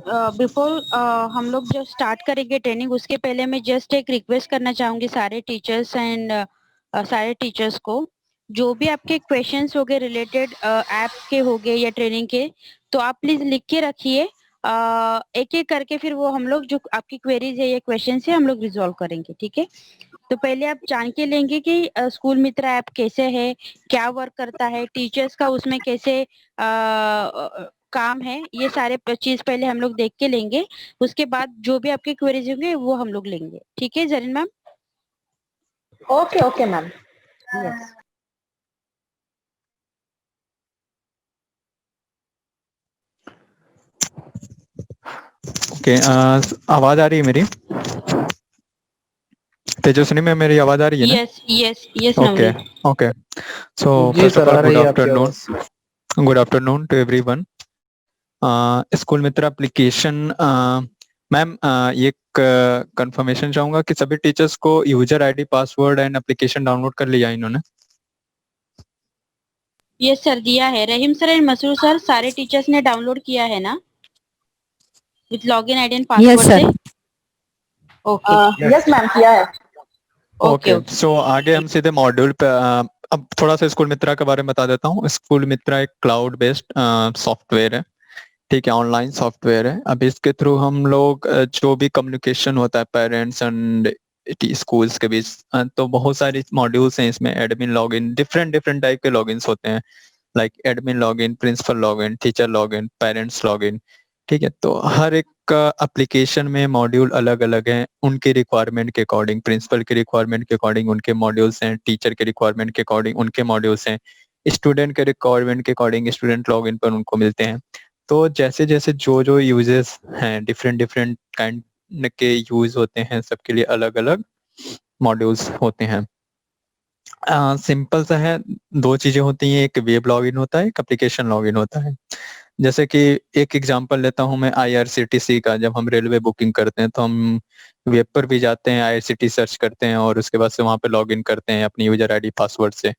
Before हम लोग जो स्टार्ट करेंगे ट्रेनिंग, उसके पहले मैं जस्ट एक रिक्वेस्ट करना चाहूंगी सारे टीचर्स एंड सारे टीचर्स को, जो भी आपके क्वेश्चंस हो गए रिलेटेड ऐप के हो गए या ट्रेनिंग के, तो आप प्लीज लिख के रखिए। एक एक करके फिर वो हम लोग जो आपकी क्वेरीज है या क्वेश्चन है हम लोग रिजॉल्व करेंगे, ठीक है। तो पहले आप जान के लेंगे कि स्कूल मित्र ऐप कैसे है, क्या वर्क करता है, टीचर्स का उसमें कैसे काम है, ये सारे चीज पहले हम लोग देख के लेंगे। उसके बाद जो भी आपके क्वेरीज होंगे वो हम लोग लेंगे, ठीक है Zareen ma'am. Okay okay ma'am. Yes. Okay, आवाज आ रही है मेरी? तेजस्विनी में मेरी आवाज आ रही है ना? Yes yes yes okay Navneet. Okay. So जी फर्स्ट ऑफ सर, ऑल आ रही गुड है आपकी आफ्टरनून। आवाज। Good afternoon to everyone. School Mitra application, ma'am ये कंफर्मेशन चाहूंगा कि सभी टीचर्स को user ID, password and application download कर लिया इन्होंने? यस सर, दिया है। Rahim sir and Masoor sir, सारे टीचर्स ने डाउनलोड किया है ना with login ID and yes password sir. से? ओके यस मैम, किया है। Okay okay, okay. सो आगे हम सीधे मॉड्यूल पे अब थोड़ा सा स्कूल मित्रा के बारे में बता देता हूँ। स्कूल मित्रा एक क्लाउड बेस्ड सॉफ्टवेयर है, ठीक है, ऑनलाइन सॉफ्टवेयर है। अब इसके थ्रू हम लोग जो भी कम्युनिकेशन होता है पेरेंट्स एंड स्कूल्स के बीच, तो बहुत सारी मॉड्यूल्स हैं इसमें। Admin login, different different type के लॉगिन्स होते हैं, like admin login, principal login, teacher login, parents login, ठीक है। तो हर एक एप्लीकेशन में मॉड्यूल अलग अलग हैं, उनके रिक्वायरमेंट के अकॉर्डिंग। प्रिंसिपल के रिक्वायरमेंट के अकॉर्डिंग उनके मॉड्यूल्स हैं, टीचर के रिक्वायरमेंट के अकॉर्डिंग उनके मॉड्यूल्स हैं, स्टूडेंट के रिक्वायरमेंट के अकॉर्डिंग स्टूडेंट लॉगिन पर उनको मिलते हैं। तो जैसे जैसे जो जो यूजेस हैं, डिफरेंट डिफरेंट काइंड के यूज होते हैं, सबके लिए अलग अलग मॉड्यूल्स होते हैं। सिंपल सा है, दो चीजें होती हैं, एक वेब लॉगिन होता है, एक एप्लीकेशन लॉगिन होता है। जैसे कि एक एग्जांपल लेता हूं मैं आईआरसीटीसी का। जब हम रेलवे बुकिंग करते हैं तो हम वेब पर भी जाते हैं, आईआरसीटी सर्च करते हैं और उसके बाद से वहां पे लॉगिन करते हैं अपनी यूजर आईडी पासवर्ड से।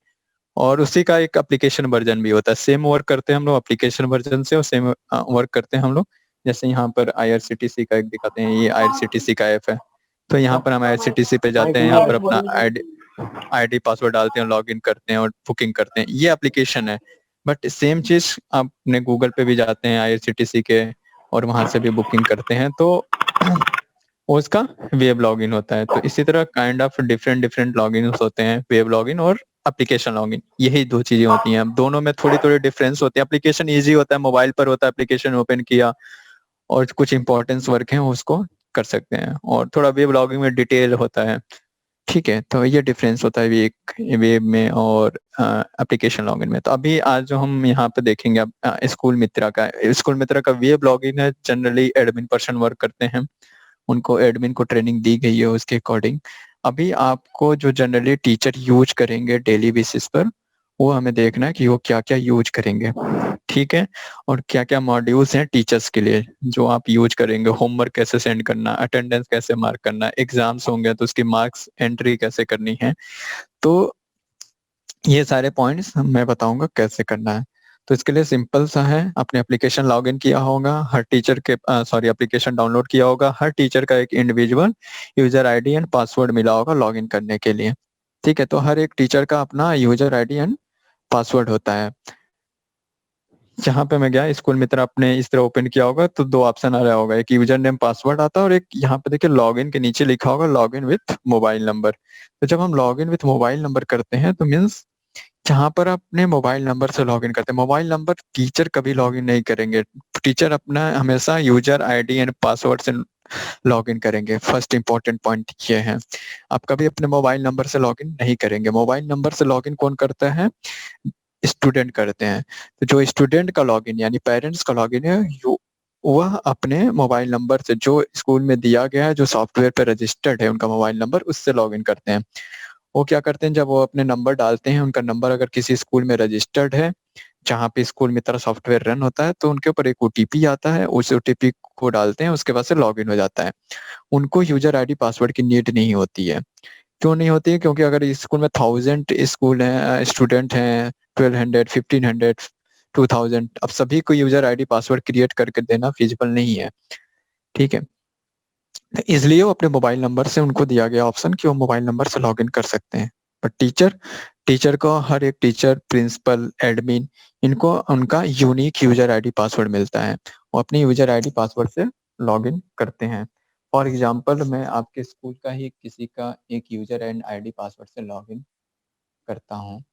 और उसी का एक एप्लीकेशन वर्जन भी होता है, सेम वर्क करते हैं हम लोग एप्लीकेशन वर्जन से और सेम वर्क करते हैं हम लोग। जैसे यहाँ पर आईआरसीटीसी का एक दिखाते हैं, ये आईआरसीटीसी का ऐप है। तो यहाँ पर हम आईआरसीटीसी पे जाते हैं, यहाँ पर अपना आईडी पासवर्ड डालते हैं, लॉगिन करते हैं और बुकिंग करते हैं, ये एप्लीकेशन है। बट सेम चीज आपने गूगल पे भी जाते हैं आईआरसीटीसी के और वहां से भी बुकिंग करते हैं, तो उसका वेब लॉगिन होता है। तो इसी तरह kind of different different login होते हैं, वेब लॉगिन और एप्लीकेशन लॉगिन, यही दो चीजें होती हैं। अब दोनों में थोड़ी थोड़ी डिफरेंस होती है। एप्लीकेशन इजी होता है, मोबाइल पर होता है, एप्लीकेशन ओपन किया और कुछ इंपॉर्टेंस वर्क है उसको कर सकते हैं, और थोड़ा वेब लॉगिंग में डिटेल होता है, ठीक है। तो ये डिफरेंस होता है वेब में और एप्लीकेशन लॉगिन में। तो अभी आज जो हम यहाँ पे देखेंगे अब स्कूल मित्रा का वेब लॉगिन है। जनरली एडमिन पर्सन वर्क करते हैं, उनको एडमिन को ट्रेनिंग दी गई है उसके अकॉर्डिंग। अभी आपको जो जनरली टीचर यूज करेंगे डेली बेसिस पर, वो हमें देखना है कि वो क्या क्या यूज करेंगे, ठीक है। और क्या क्या मॉड्यूल्स हैं टीचर्स के लिए जो आप यूज करेंगे। होमवर्क कैसे सेंड करना, अटेंडेंस कैसे मार्क करना, एग्जाम्स होंगे तो उसकी मार्क्स एंट्री कैसे करनी है। तो ये सारे पॉइंट्स मैं बताऊंगा कैसे करना है। तो इसके लिए सिंपल सा है, अपने एप्लीकेशन लॉगिन किया होगा हर टीचर के, सॉरी एप्लीकेशन डाउनलोड किया होगा, हर टीचर का एक individual user ID and password मिला होगा लॉगिन करने के लिए, ठीक है। तो हर एक टीचर का अपना यूजर आईडी एंड पासवर्ड होता है। जहाँ पे मैं गया स्कूल मित्र अपने इस तरह ओपन किया होगा तो दो ऑप्शन आ रहा होगा, एक यूजर नेम पासवर्ड आता है और एक यहाँ पे देखिए लॉगिन के नीचे लिखा होगा लॉगिन विथ मोबाइल नंबर। तो जब हम लॉगिन विथ मोबाइल नंबर करते हैं तो मीन्स जहाँ पर अपने मोबाइल नंबर से लॉगिन करते हैं, मोबाइल नंबर टीचर कभी लॉगिन नहीं करेंगे। टीचर अपना हमेशा यूजर आईडी एंड पासवर्ड से लॉगिन करेंगे। फर्स्ट इंपॉर्टेंट पॉइंट ये है, आप कभी अपने मोबाइल नंबर से लॉगिन नहीं करेंगे। मोबाइल नंबर से लॉगिन कौन करता है? स्टूडेंट करते हैं। तो जो स्टूडेंट का लॉगिन यानी पेरेंट्स का लॉगिन है, वह अपने मोबाइल नंबर से जो स्कूल में दिया गया है, जो सॉफ्टवेयर पर रजिस्टर्ड है उनका मोबाइल नंबर, उससे लॉगिन करते हैं। वो क्या करते हैं, जब वो अपने नंबर डालते हैं, उनका नंबर अगर किसी स्कूल में रजिस्टर्ड है जहाँ पे स्कूल में तरह सॉफ्टवेयर रन होता है, तो उनके ऊपर एक ओटीपी आता है, उस ओटीपी को डालते हैं, उसके बाद से लॉगिन हो जाता है। उनको यूजर आईडी पासवर्ड की नीड नहीं होती है। क्यों नहीं होती है? क्योंकि अगर स्कूल में 1000 स्कूल हैं, स्टूडेंट हैं, 1200, 1500, 2000, अब सभी को यूजर आईडी पासवर्ड क्रिएट करके देना फिजिबल नहीं है, ठीक है। इसलिए वो अपने मोबाइल नंबर से उनको दिया गया ऑप्शन कि वो मोबाइल नंबर से लॉगिन कर सकते हैं। बट टीचर को, हर एक टीचर, प्रिंसिपल, एडमिन, इनको उनका यूनिक यूजर आईडी पासवर्ड मिलता है, वो अपनी यूजर आईडी पासवर्ड से लॉगिन करते हैं। फॉर एग्जांपल मैं आपके स्कूल का ही किसी का एक यूजर एंड आईडी पासवर्ड से लॉगिन करता हूँ।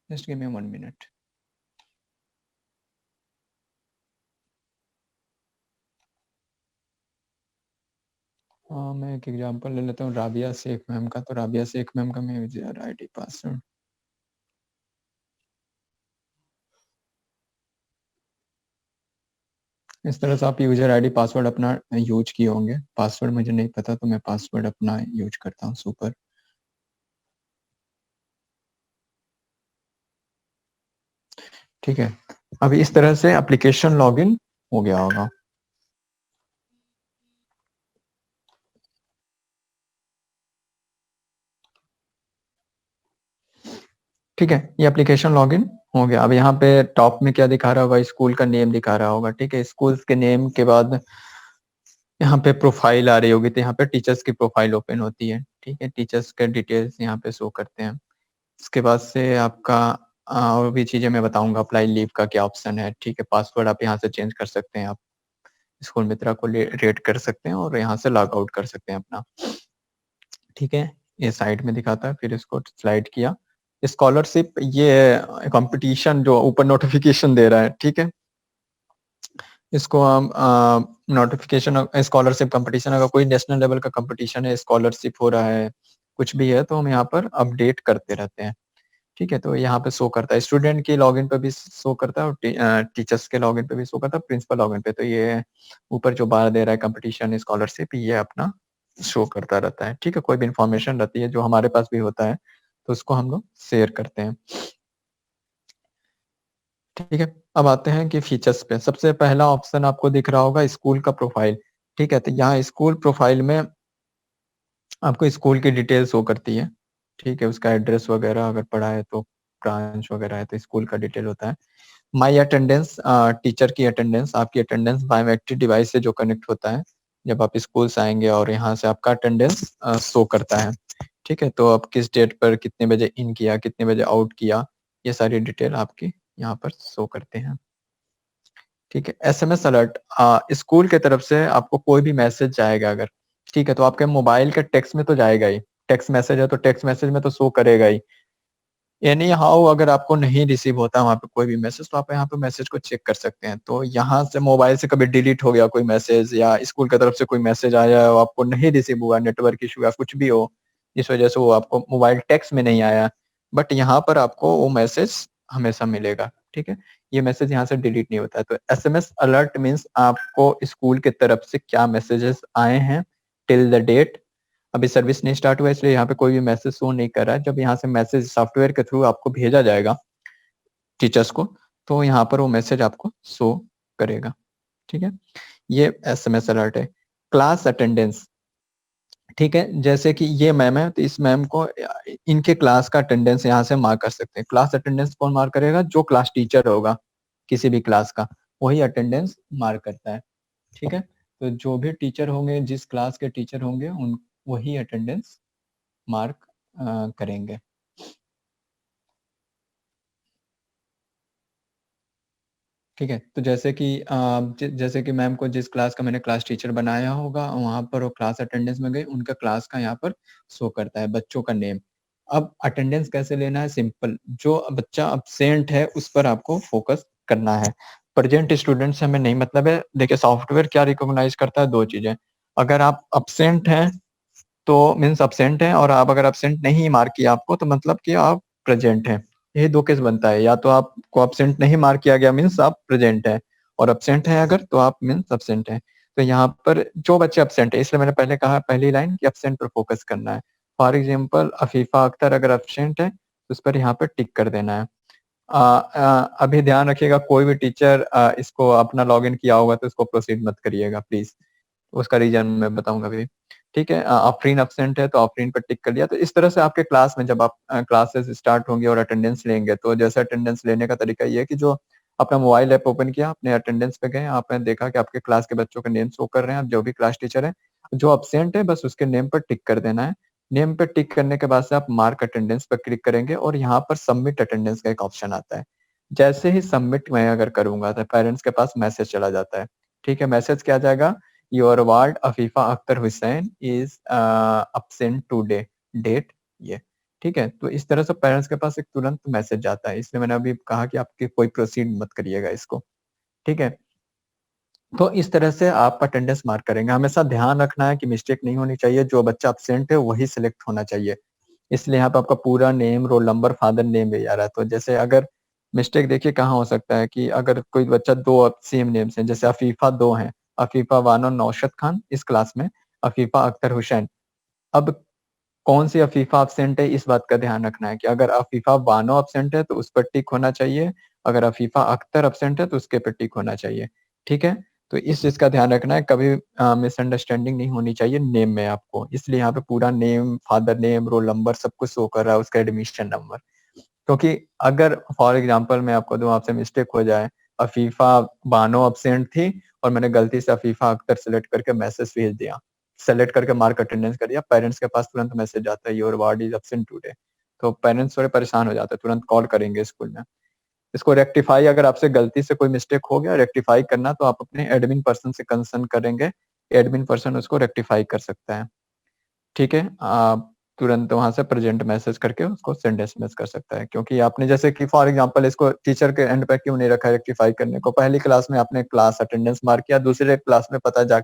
Just give me 1 minute. हाँ, मैं एक एग्जांपल ले लेता हूँ राबिया शेख मैम का। तो राबिया शेख मैम का मैं यूजर आईडी पासवर्ड, इस तरह से आप यूजर आईडी पासवर्ड अपना यूज किए होंगे। पासवर्ड मुझे नहीं पता तो मैं पासवर्ड अपना यूज करता हूँ, सुपर। ठीक है, अभी इस तरह से एप्लीकेशन लॉगिन हो गया होगा। ठीक है, ये एप्लीकेशन लॉगिन हो गया। अब यहाँ पे टॉप में क्या दिखा रहा होगा, स्कूल का नेम दिखा रहा होगा। ठीक है, स्कूल के नेम के बाद यहाँ पे प्रोफाइल आ रही होगी, तो यहाँ पे टीचर्स की प्रोफाइल ओपन होती है। ठीक है, टीचर्स के डिटेल्स यहाँ पे शो करते हैं। इसके बाद से आपका और भी चीजें मैं बताऊंगा। अप्लाई लीव का क्या ऑप्शन है। ठीक है, पासवर्ड आप यहाँ से चेंज कर सकते हैं, आप स्कूल मित्रा को रेट कर सकते हैं और यहाँ से लॉग आउट कर सकते हैं अपना। ठीक है, ये साइड में दिखाता है, फिर इसको स्लाइड किया। स्कॉलरशिप, ये कंपटीशन जो ऊपर नोटिफिकेशन दे रहा है, ठीक है, इसको हम नोटिफिकेशन स्कॉलरशिप कंपटीशन, अगर कोई नेशनल लेवल का कंपटीशन है, स्कॉलरशिप हो रहा है, कुछ भी है, तो हम यहाँ पर अपडेट करते रहते हैं। ठीक है, तो यहाँ पे शो करता है, स्टूडेंट के लॉगिन पे भी शो करता है और टीचर्स के लॉगिन पे भी शो करता है, प्रिंसिपल लॉगिन पे। तो ये ऊपर जो बार दे रहा है कंपटीशन स्कॉलरशिप, ये अपना शो करता रहता है। ठीक है, कोई भी इंफॉर्मेशन रहती है जो हमारे पास भी होता है तो उसको हम लोग शेयर करते हैं। ठीक है, अब आते हैं कि फीचर्स पे। सबसे पहला ऑप्शन आपको दिख रहा होगा स्कूल का प्रोफाइल। ठीक है, तो यहाँ स्कूल प्रोफाइल में आपको स्कूल की डिटेल्स शो करती है। ठीक है, उसका एड्रेस वगैरह अगर पढ़ा है तो ब्रांच वगैरह है तो स्कूल का डिटेल होता है। माई अटेंडेंस, टीचर की अटेंडेंस, आपकी अटेंडेंस बायोमेट्रिक डिवाइस से जो कनेक्ट होता है, जब आप स्कूल से आएंगे और यहाँ से आपका अटेंडेंस शो करता है। ठीक है, तो आप किस डेट पर कितने बजे इन किया, कितने बजे आउट किया, ये सारी डिटेल आपकी यहाँ पर शो करते हैं। ठीक है, एसएमएस अलर्ट, स्कूल के तरफ से आपको कोई भी मैसेज जाएगा अगर, ठीक है, तो आपके मोबाइल के टेक्स्ट में तो जाएगा ही। टेक्स्ट मैसेज है तो टेक्स्ट मैसेज में तो शो करेगा ही। एनी हाउ अगर आपको नहीं रिसीव होता वहाँ पे कोई भी मैसेज, तो आप यहाँ पे मैसेज को चेक कर सकते हैं। तो यहाँ से मोबाइल से कभी डिलीट हो गया कोई मैसेज या स्कूल की तरफ से कोई मैसेज आया है आपको नहीं रिसीव हुआ, नेटवर्क इशू या कुछ भी हो, इस वजह से वो आपको मोबाइल टेक्स्ट में नहीं आया, बट यहाँ पर आपको वो मैसेज हमेशा मिलेगा। ठीक है, ये मैसेज यहाँ से डिलीट नहीं होता है। तो एसएमएस अलर्ट मीन्स आपको स्कूल की तरफ से क्या मैसेजेस आए हैं टिल द डेट। अभी सर्विस नहीं स्टार्ट हुआ इसलिए यहाँ पे कोई भी मैसेज शो नहीं कर रहा है। जब यहाँ से मैसेज सॉफ्टवेयर के थ्रू आपको भेजा जाएगा टीचर्स को, तो यहाँ पर वो मैसेज आपको शो करेगा। ठीक है, ये एसएमएस अलर्ट है। क्लास अटेंडेंस, ठीक है, जैसे कि ये मैम है तो इस मैम को इनके क्लास का अटेंडेंस यहाँ से मार्क कर सकते हैं। क्लास अटेंडेंस कौन मार्क करेगा, जो क्लास टीचर होगा किसी भी क्लास का, वही अटेंडेंस मार्क करता है। ठीक है, तो जो भी टीचर होंगे, जिस क्लास के टीचर होंगे, उन वही अटेंडेंस मार्क करेंगे। ठीक है, तो जैसे कि जैसे कि मैम को जिस क्लास का मैंने क्लास टीचर बनाया होगा, वहां पर वो क्लास अटेंडेंस में गए, उनका क्लास का यहाँ पर शो करता है बच्चों का नेम। अब अटेंडेंस कैसे लेना है, सिंपल, जो बच्चा अब्सेंट है उस पर आपको फोकस करना है। प्रेजेंट स्टूडेंट से हमें नहीं मतलब है। देखिए, सॉफ्टवेयर क्या रिकॉग्नाइज करता है, दो चीजें। अगर आप अब्सेंट हैं तो मीन्स अब्सेंट है, और आप अगर अब्सेंट नहीं मार्क किया आपको तो मतलब कि आप प्रेजेंट हैं। यही दो केस बनता है, या तो आपको अब्सेंट नहीं मार्क किया गया मीन्स आप प्रेजेंट है, और अब्सेंट है अगर तो आप मीन्स अब्सेंट है। तो यहाँ पर जो बच्चे एब्सेंट है, इसलिए मैंने पहले कहा पहली लाइन कि एब्सेंट पर फोकस करना है। फॉर एग्जाम्पल अफीफा अख्तर अगर एब्सेंट है तो उस पर यहाँ पर टिक कर देना है। अभी ध्यान रखिएगा कोई भी टीचर इसको अपना लॉगिन किया होगा तो इसको प्रोसीड मत करिएगा प्लीज, उसका रीजन मैं बताऊंगा अभी। ठीक है, आफरीन एब्सेंट है तो आफरीन पर टिक कर लिया। तो इस तरह से आपके क्लास में जब आप क्लासेस स्टार्ट होंगी और अटेंडेंस लेंगे तो जैसे अटेंडेंस लेने का तरीका ये है कि जो अपना मोबाइल ऐप ओपन किया, अपने अटेंडेंस पे गए, आपने देखा कि आपके क्लास के बच्चों के नेम शो कर रहे हैं, आप जो भी क्लास टीचर है, जो एब्सेंट है बस उसके नेम पर टिक कर देना है। नेम पे टिक करने के बाद से आप मार्क अटेंडेंस पर क्लिक करेंगे और यहाँ पर सबमिट अटेंडेंस का एक ऑप्शन आता है। जैसे ही सबमिट मैं अगर करूंगा तो पेरेंट्स के पास मैसेज चला जाता है। ठीक है, मैसेज क्या जाएगा, your ward Afifa Akhtar Hussain is absent today, date ये। ठीक है, तो इस तरह से पेरेंट्स के पास एक तुरंत मैसेज जाता है, इसलिए मैंने अभी कहा कि आपके कोई प्रोसीड मत करिएगा इसको। ठीक है, तो इस तरह से आप अटेंडेंस मार्क करेंगे। हमेशा ध्यान रखना है कि मिस्टेक नहीं होनी चाहिए, जो बच्चा एब्सेंट है वही सिलेक्ट होना चाहिए। इसलिए यहाँ पे आपका पूरा name, roll number, father name भी आ रहा है। तो जैसे अगर मिस्टेक देखिए कहाँ हो सकता है कि अगर कोई बच्चा 2 सेम नेम्स हैं, जैसे अफीफा 2 हैं, अफीफा बानो नौशद खान इस क्लास में, अफीफा अख्तर हुसैन। अब कौन सी अफीफा एब्सेंट है, इस बात का ध्यान रखना है कि अगर अफीफा बानो एब्सेंट है तो उस पर टिक होना चाहिए, अगर अफीफा अख्तर एब्सेंट है तो उसके पर टिक होना चाहिए। ठीक है, तो इस चीज का ध्यान रखना है, कभी मिसअंडरस्टैंडिंग नहीं होनी चाहिए नेम में आपको। इसलिए यहाँ पे पूरा name, father name, roll number सब कुछ शो कर रहा है, उसका एडमिशन नंबर। क्योंकि अगर फॉर एग्जांपल मैं आपको दूं, आपसे मिस्टेक हो जाए, अफीफा बानो एब्सेंट थी और मैंने गलती से अफीफा अख्तर सेलेक्ट करके मैसेज भेज दिया, सेलेक्ट करके मार्क अटेंडेंस कर दिया, पेरेंट्स के पास तुरंत मैसेज आता है your ward is absent today. तो पेरेंट्स थोड़े परेशान हो जाते हैं, तुरंत कॉल करेंगे स्कूल में। इसको रेक्टिफाई, अगर आपसे गलती से कोई मिस्टेक हो गया, रेक्टिफाई करना तो आप अपने एडमिन पर्सन से कंसर्न करेंगे, एडमिन पर्सन उसको रेक्टिफाई कर सकता है। ठीक है, आप तुरंत वहां से प्रेजेंट मैसेज करके उसको सेंड एसएमएस कर सकता है। क्योंकि आपने जैसे कि फॉर एग्जांपल इसको टीचर के एंड पे क्यों नहीं रखा रेक्टिफाई करने को, पहली क्लास में आपने क्लास अटेंडेंस मार्क किया, दूसरे क्लास में पता जा,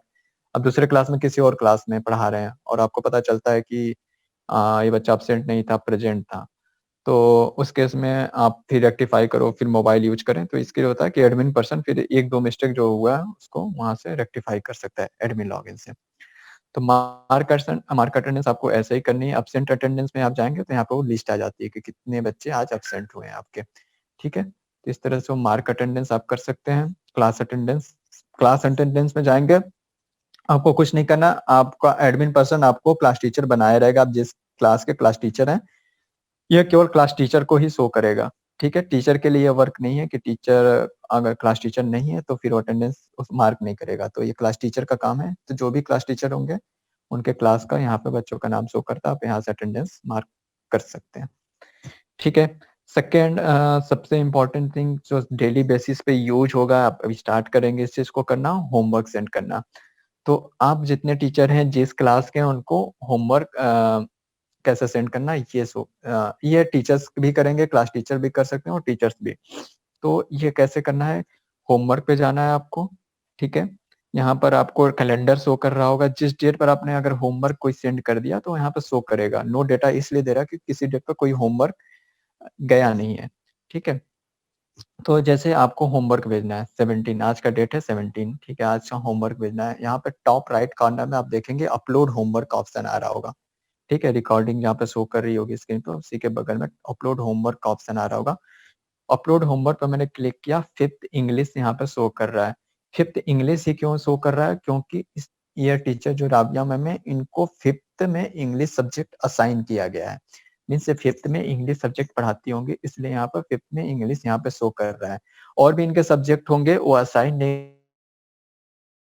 अब दूसरे क्लास में किसी और क्लास में पढ़ा रहे हैं और आपको पता चलता है कि ये बच्चा एब्सेंट नहीं था, प्रेजेंट था, तो उस केस में आप फिर रेक्टिफाई करो, फिर मोबाइल यूज करें। तो इसके लिए होता है कि एडमिन पर्सन फिर 1-2 मिस्टेक जो हुआ है उसको वहां से रेक्टिफाई कर सकता है एडमिन लॉगिन से। तो मार्क अटेंडेंस आपको ऐसे ही करनी है। एब्सेंट अटेंडेंस में आप जाएंगे तो यहाँ पे वो लिस्ट आ जाती है कि कितने बच्चे आज एब्सेंट हुए हैं आपके। ठीक है, तो इस तरह से मार्क अटेंडेंस आप कर सकते हैं। क्लास अटेंडेंस में जाएंगे, आपको कुछ नहीं करना, आपका एडमिन पर्सन आपको क्लास टीचर बनाए रहेगा। आप जिस क्लास के क्लास टीचर हैं, यह केवल क्लास टीचर को ही शो करेगा। ठीक है, टीचर के लिए वर्क नहीं है कि टीचर अगर क्लास टीचर नहीं है तो फिर अटेंडेंस मार्क नहीं करेगा। तो ये क्लास टीचर का काम है। तो जो भी क्लास टीचर होंगे उनके क्लास का यहाँ पे बच्चों का नाम शो करता है, आप यहाँ से अटेंडेंस मार्क कर सकते हैं। ठीक है, सेकेंड सबसे इम्पोर्टेंट थिंग जो डेली बेसिस पे यूज होगा, आप अभी स्टार्ट करेंगे इस चीज को करना, होमवर्क सेंड करना। तो आप जितने टीचर हैं जिस क्लास के हैं उनको होमवर्क कैसे सेंड करना, ये टीचर्स भी करेंगे, क्लास टीचर भी कर सकते हैं और टीचर्स भी। तो ये कैसे करना है, होमवर्क पे जाना है आपको। ठीक है, यहाँ पर आपको कैलेंडर शो कर रहा होगा, जिस डेट पर आपने अगर होमवर्क कोई सेंड कर दिया तो यहाँ पे शो करेगा। नो डेटा इसलिए दे रहा है कि किसी डेट पर कोई होमवर्क गया नहीं है। ठीक है, तो जैसे आपको होमवर्क भेजना है 17, आज का डेट है 17, ठीक है, आज का होमवर्क भेजना है। यहाँ पे टॉप राइट कॉर्नर में आप देखेंगे अपलोड होमवर्क ऑप्शन आ रहा होगा। ठीक है, रिकॉर्डिंग यहाँ पे शो कर रही होगी स्क्रीन पर, उसी के बगल में अपलोड होमवर्क का ऑप्शन आ रहा होगा। अपलोड होमवर्क पर मैंने क्लिक किया, 5th इंग्लिश यहाँ पे शो कर रहा है। 5th इंग्लिश ही क्यों शो कर रहा है, क्योंकि इस ये टीचर जो राबिया मैम है, इनको 5th में इंग्लिश सब्जेक्ट असाइन किया गया है। मीन्स 5th में इंग्लिश सब्जेक्ट पढ़ाती होंगी, इसलिए यहाँ पर 5th में इंग्लिश यहाँ पे शो कर रहा है। और भी इनके सब्जेक्ट होंगे वो असाइन नहीं,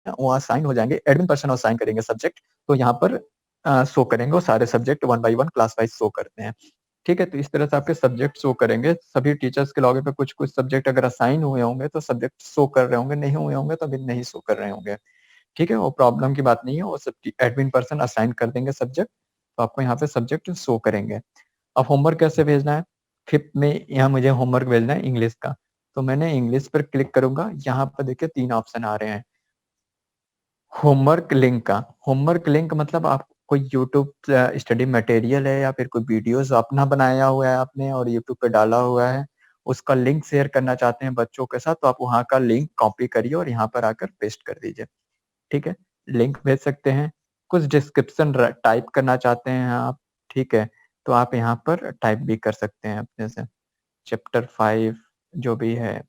वो असाइन हो जाएंगे, एडमिन पर्सन असाइन करेंगे सब्जेक्ट, तो यहाँ पर शो करेंगे वो सारे subject 1 by 1 class wise show करते हैं। ठीक है, तो इस तरह से आपके सब्जेक्ट शो करेंगे। सभी टीचर्स के लॉगिन पे कुछ कुछ सब्जेक्ट अगर असाइन हुए होंगे तो सब्जेक्ट शो कर रहे होंगे, नहीं हुए होंगे तो अभी नहीं शो कर रहे होंगे। ठीक है, वो प्रॉब्लम की बात नहीं है, वो सब एडमिन पर्सन असाइन कर देंगे सब्जेक्ट, तो आपको यहाँ पे सब्जेक्ट शो करेंगे। अब होमवर्क कैसे भेजना है, 5th में यहाँ मुझे होमवर्क भेजना है इंग्लिश का, तो मैंने इंग्लिश पर क्लिक करूंगा। यहाँ पर देखिए 3 ऑप्शन आ रहे हैं होमवर्क लिंक का। होमवर्क लिंक मतलब आप कोई यूट्यूब स्टडी मटेरियल है या फिर कोई वीडियोस अपना बनाया हुआ है आपने और यूट्यूब पे डाला हुआ है, उसका लिंक शेयर करना चाहते हैं बच्चों के साथ, तो आप वहाँ का लिंक कॉपी करिए और यहाँ पर आकर पेस्ट कर दीजिए। ठीक है, लिंक भेज सकते हैं, कुछ डिस्क्रिप्शन टाइप करना चाहते हैं आप, ठीक है, तो आप यहाँ पर टाइप भी कर सकते हैं अपने से। चैप्टर 5 जो भी है,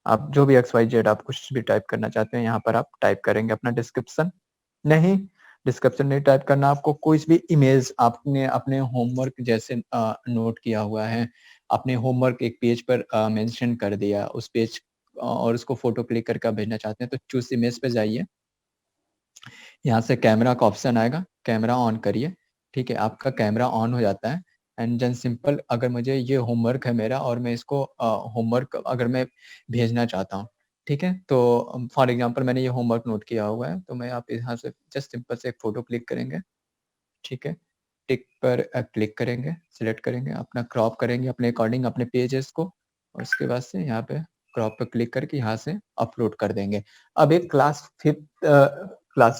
आप जो भी एक्स वाई जेड आप कुछ भी टाइप करना चाहते हैं यहाँ पर आप टाइप करेंगे अपना डिस्क्रिप्शन। नहीं, डिस्क्रिप्शन नहीं टाइप करना आपको, कोई भी इमेज आपने अपने होमवर्क जैसे नोट किया हुआ है, अपने होमवर्क एक पेज पर मेंशन कर दिया, उस पेज और उसको फोटो क्लिक करके आप भेजना चाहते हैं तो चूज इमेज पे जाइए, यहाँ से कैमरा का ऑप्शन आएगा, कैमरा ऑन करिए, ठीक है, आपका कैमरा ऑन हो जाता है एंड देन सिंपल अगर मुझे ये होमवर्क है मेरा और मैं इसको होमवर्क अगर मैं भेजना चाहता हूँ, ठीक है, तो फॉर एग्जांपल मैंने ये होमवर्क नोट किया हुआ है, तो मैं आप यहाँ से जस्ट सिंपल से एक फोटो क्लिक करेंगे, ठीक है, टिक पर क्लिक करेंगे, सिलेक्ट करेंगे, अपना क्रॉप करेंगे अपने अकॉर्डिंग अपने पेजेस को और उसके बाद से यहाँ पे क्रॉप पे क्लिक करके यहाँ से अपलोड कर देंगे। अब एक क्लास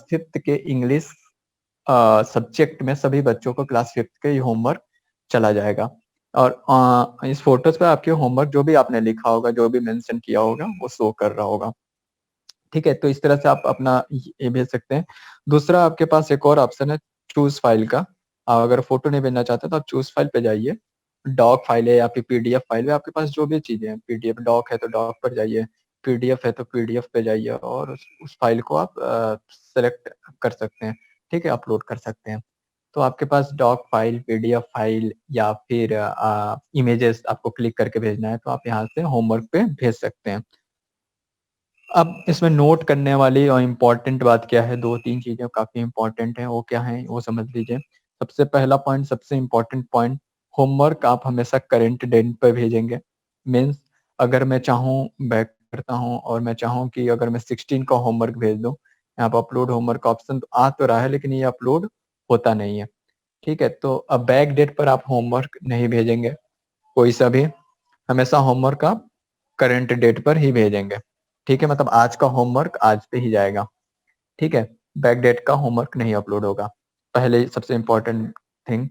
फिफ्थ के इंग्लिश सब्जेक्ट में सभी बच्चों को क्लास फिफ्थ के ये होमवर्क चला जाएगा और इस फोटोज पे आपके होमवर्क जो भी आपने लिखा होगा, जो भी मेंशन किया होगा वो शो कर रहा होगा, ठीक है, तो इस तरह से आप अपना ये भेज सकते हैं। दूसरा आपके पास एक और ऑप्शन है चूज फाइल का, आप अगर फोटो नहीं भेजना चाहते तो आप चूज फाइल पे जाइए, डॉक फाइल है या फिर पीडीएफ फाइल है, आपके पास जो भी चीजें हैं, पीडीएफ डॉक है तो डॉक पर जाइए, पीडीएफ है तो पीडीएफ पे जाइए और उस फाइल को आप सेलेक्ट कर सकते हैं, ठीक है, अपलोड कर सकते हैं। तो आपके पास डॉक फाइल, पीडीएफ फाइल या फिर इमेजेस आपको क्लिक करके भेजना है तो आप यहाँ से होमवर्क पे भेज सकते हैं। अब इसमें नोट करने वाली और इम्पोर्टेंट बात क्या है, 2-3 चीजें काफी इम्पोर्टेंट है, वो क्या है वो समझ लीजिए। सबसे पहला पॉइंट, सबसे इम्पोर्टेंट पॉइंट, होमवर्क आप हमेशा करंट डेट पे भेजेंगे। मीन्स अगर मैं चाहूँ बैक करता हूँ और मैं चाहूँ कि अगर मैं 16 का होमवर्क भेज दूँ, यहाँ पे अपलोड होमवर्क ऑप्शन तो आ तो रहा है लेकिन ये अपलोड होता नहीं है, ठीक है, तो अब बैक डेट पर आप होमवर्क नहीं भेजेंगे कोई सा भी, हमेशा होमवर्क आप करंट डेट पर ही भेजेंगे, ठीक है, मतलब आज का होमवर्क आज पे ही जाएगा, ठीक है, बैक डेट का होमवर्क नहीं अपलोड होगा, पहले सबसे इम्पोर्टेंट थिंग।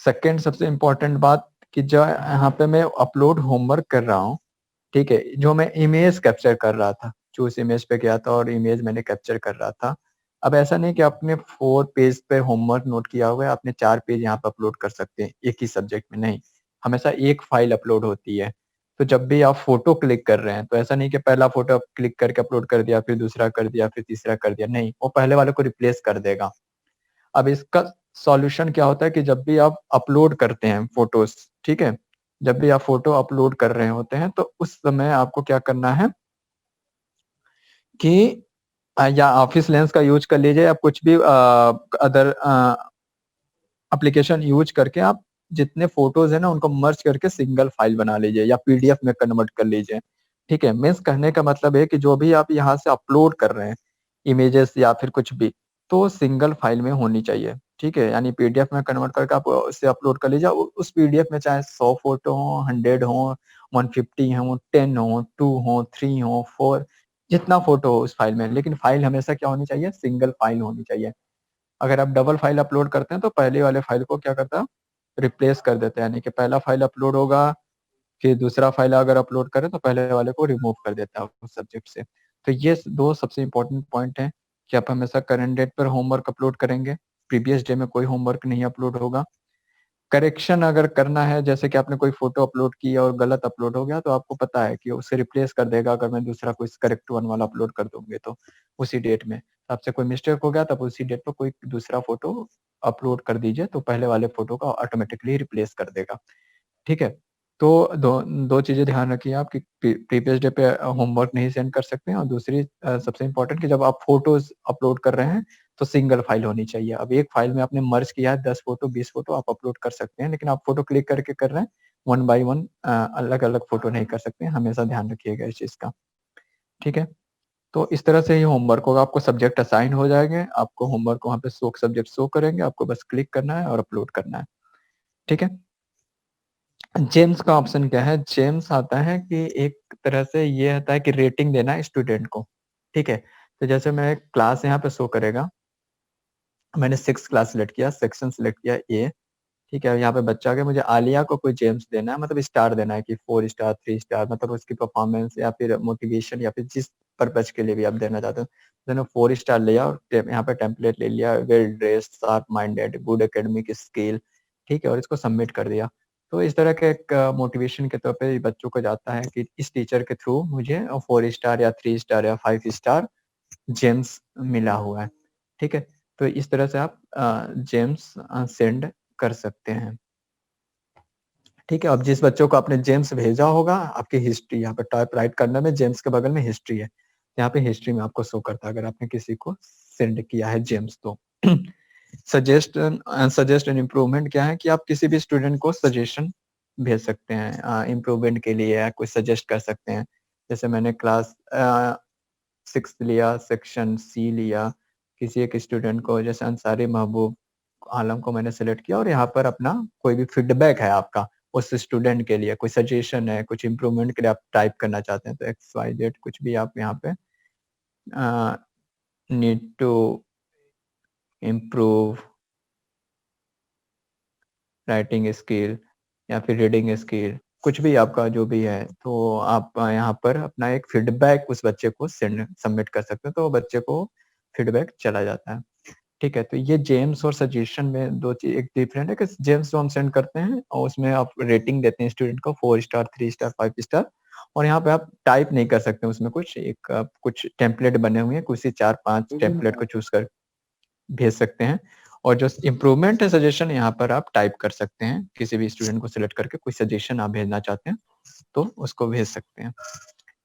सेकेंड सबसे इम्पोर्टेंट बात कि जो यहाँ पे मैं अपलोड होमवर्क कर रहा हूँ, ठीक है, जो मैं इमेज कैप्चर कर रहा था, चूज इमेज पे गया था और इमेज मैंने कैप्चर कर रहा था, अब ऐसा नहीं कि आपने 4 पेज पे होमवर्क नोट किया हुआ है, आपने 4 पेज यहाँ पे अपलोड कर सकते हैं एक ही सब्जेक्ट में, नहीं, हमेशा एक फाइल अपलोड होती है। तो जब भी आप फोटो क्लिक कर रहे हैं तो ऐसा नहीं कि पहला फोटो क्लिक करके अपलोड कर दिया, फिर दूसरा कर दिया, फिर तीसरा कर दिया, नहीं, वो पहले वाले को रिप्लेस कर देगा। अब इसका सॉल्यूशन क्या होता है कि जब भी आप अपलोड करते हैं फोटोज, ठीक है, जब भी आप फोटो अपलोड कर रहे होते हैं तो उस समय आपको क्या करना है कि या ऑफिस लेंस का यूज कर लीजिए या कुछ भी अदर एप्लीकेशन यूज करके आप जितने फोटोज है ना उनको मर्ज करके सिंगल फाइल बना लीजिए या पीडीएफ में कन्वर्ट कर लीजिए, ठीक है, मीन्स कहने का मतलब है कि जो भी आप यहाँ से अपलोड कर रहे हैं इमेजेस या फिर कुछ भी, तो सिंगल फाइल में होनी चाहिए, ठीक है, यानी पीडीएफ में कन्वर्ट करके आप उसे अपलोड कर लीजिए, उस पीडीएफ में चाहे 100 फोटो हो, 100 हो, 150 हो, 10 हो, 2 हो, 3 हो, 4, जितना फोटो हो उस फाइल में, लेकिन फाइल हमेशा क्या होनी चाहिए, सिंगल फाइल होनी चाहिए। अगर आप डबल फाइल अपलोड करते हैं तो पहले वाले फाइल को क्या करता है, रिप्लेस कर देता है, यानी कि पहला फाइल अपलोड होगा, फिर दूसरा फाइल अगर अपलोड करें तो पहले वाले को रिमूव कर देता है उस सब्जेक्ट से। तो ये 2 सबसे इम्पोर्टेंट पॉइंट हैं कि आप हमेशा करंट डेट पर होमवर्क अपलोड करेंगे, प्रीवियस डे में कोई होमवर्क नहीं अपलोड होगा। करेक्शन अगर करना है, जैसे कि आपने कोई फोटो अपलोड की और गलत अपलोड हो गया तो आपको पता है कि उसे रिप्लेस कर देगा, अगर मैं दूसरा कोई करेक्ट वन वाला अपलोड कर दूंगे तो उसी डेट में, आपसे कोई मिस्टेक हो गया तब उसी डेट पर कोई दूसरा फोटो अपलोड कर दीजिए तो पहले वाले फोटो का ऑटोमेटिकली रिप्लेस कर देगा, ठीक है। तो दो चीजें ध्यान रखिए आप कि प्रीवियस डे पे होमवर्क नहीं सेंड कर सकते हैं और दूसरी सबसे इम्पोर्टेंट कि जब आप फोटोज अपलोड कर रहे हैं तो सिंगल फाइल होनी चाहिए। अब एक फाइल में आपने मर्ज किया है 10 फोटो 20 फोटो आप अपलोड कर सकते हैं, लेकिन आप फोटो क्लिक करके कर रहे हैं, 1 बाय 1 अलग-अलग फोटो नहीं कर सकते हैं, हमेशा ध्यान रखिएगा इस चीज़ का, ठीक है। तो इस तरह से ये होमवर्क होगा, आपको सब्जेक्ट असाइन हो जाएँगे, आपको होमवर्क वहाँ पे सब्जेक्ट शो करेंगे, आपको बस क्लिक करना है और अपलोड करना है, ठीक है। जेम्स का ऑप्शन क्या है? जेम्स आता है कि एक तरह से ये आता है कि रेटिंग देना है स्टूडेंट को, ठीक है? तो जैसे मैं क्लास यहाँ पे शो करेगा, मैंने 6th क्लास सिलेक्ट किया, सेक्शन सिलेक्ट किया ए, ठीक है, यहाँ पे बच्चा के मुझे आलिया को कोई जेम्स देना है, मतलब स्टार देना है कि 4 स्टार 3 स्टार, मतलब उसकी परफॉर्मेंस या फिर मोटिवेशन या फिर जिस पर्पज के लिए भी आप देना चाहते हो। मैंने 4 स्टार लिया और यहाँ पे टेम्पलेट ले लिया, well dressed, sharp minded, good academic skill, ठीक है, और इसको सबमिट कर दिया। तो इस तरह के एक मोटिवेशन के तौर पे बच्चों को जाता है कि इस टीचर के थ्रू मुझे 4 स्टार या 3 स्टार या 5 स्टार जेम्स मिला हुआ है। ठीक है, तो इस तरह से आप जेम्स सेंड कर सकते हैं। ठीक है, अब जिस बच्चों को आपने जेम्स भेजा होगा, आपकी हिस्ट्री यहाँ पे टाइप राइट करने में जेम्स के बगल में हिस्ट्री है, यहाँ पे हिस्ट्री में आपको शो करता है अगर आपने किसी को सेंड किया है जेम्स तो। सजेस्ट एंड इम्प्रूवमेंट क्या है कि आप किसी भी स्टूडेंट को सजेशन भेज सकते हैं इम्प्रूवमेंट के लिए, या कुछ सजेस्ट कर सकते हैं। जैसे मैंने क्लास 6 लिया, सेक्शन सी लिया, किसी एक स्टूडेंट को जैसे अंसारी महबूब आलम को मैंने सेलेक्ट किया और यहाँ पर अपना कोई भी फीडबैक है आपका उस स्टूडेंट के लिए, कोई सजेशन है, कुछ इम्प्रूवमेंट के लिए आप टाइप करना चाहते हैं तो XYZ कुछ भी आप यहाँ पे need to improve writing skill या फिर रीडिंग स्किल, कुछ भी आपका जो भी है, तो आप यहाँ पर अपना एक फीडबैक उस बच्चे को सबमिट कर सकते हैं, तो बच्चे को फीडबैक चला जाता है। ठीक है, तो ये जेम्स और सजेशन में दो चीज एक डिफरेंट है कि जेम्स जो हम सेंड करते हैं और उसमें आप रेटिंग देते हैं स्टूडेंट को 4 स्टार 3 स्टार 5 स्टार, और यहाँ पे आप टाइप नहीं कर सकते, उसमें कुछ एक कुछ टेम्पलेट बने हुए हैं, कुछ 4-5 टेम्पलेट को चूज कर भेज सकते हैं। और जो इम्प्रूवमेंट है सजेशन, यहाँ पर आप टाइप कर सकते हैं, किसी भी स्टूडेंट को सिलेक्ट करके कोई सजेशन आप भेजना चाहते हैं तो उसको भेज सकते हैं।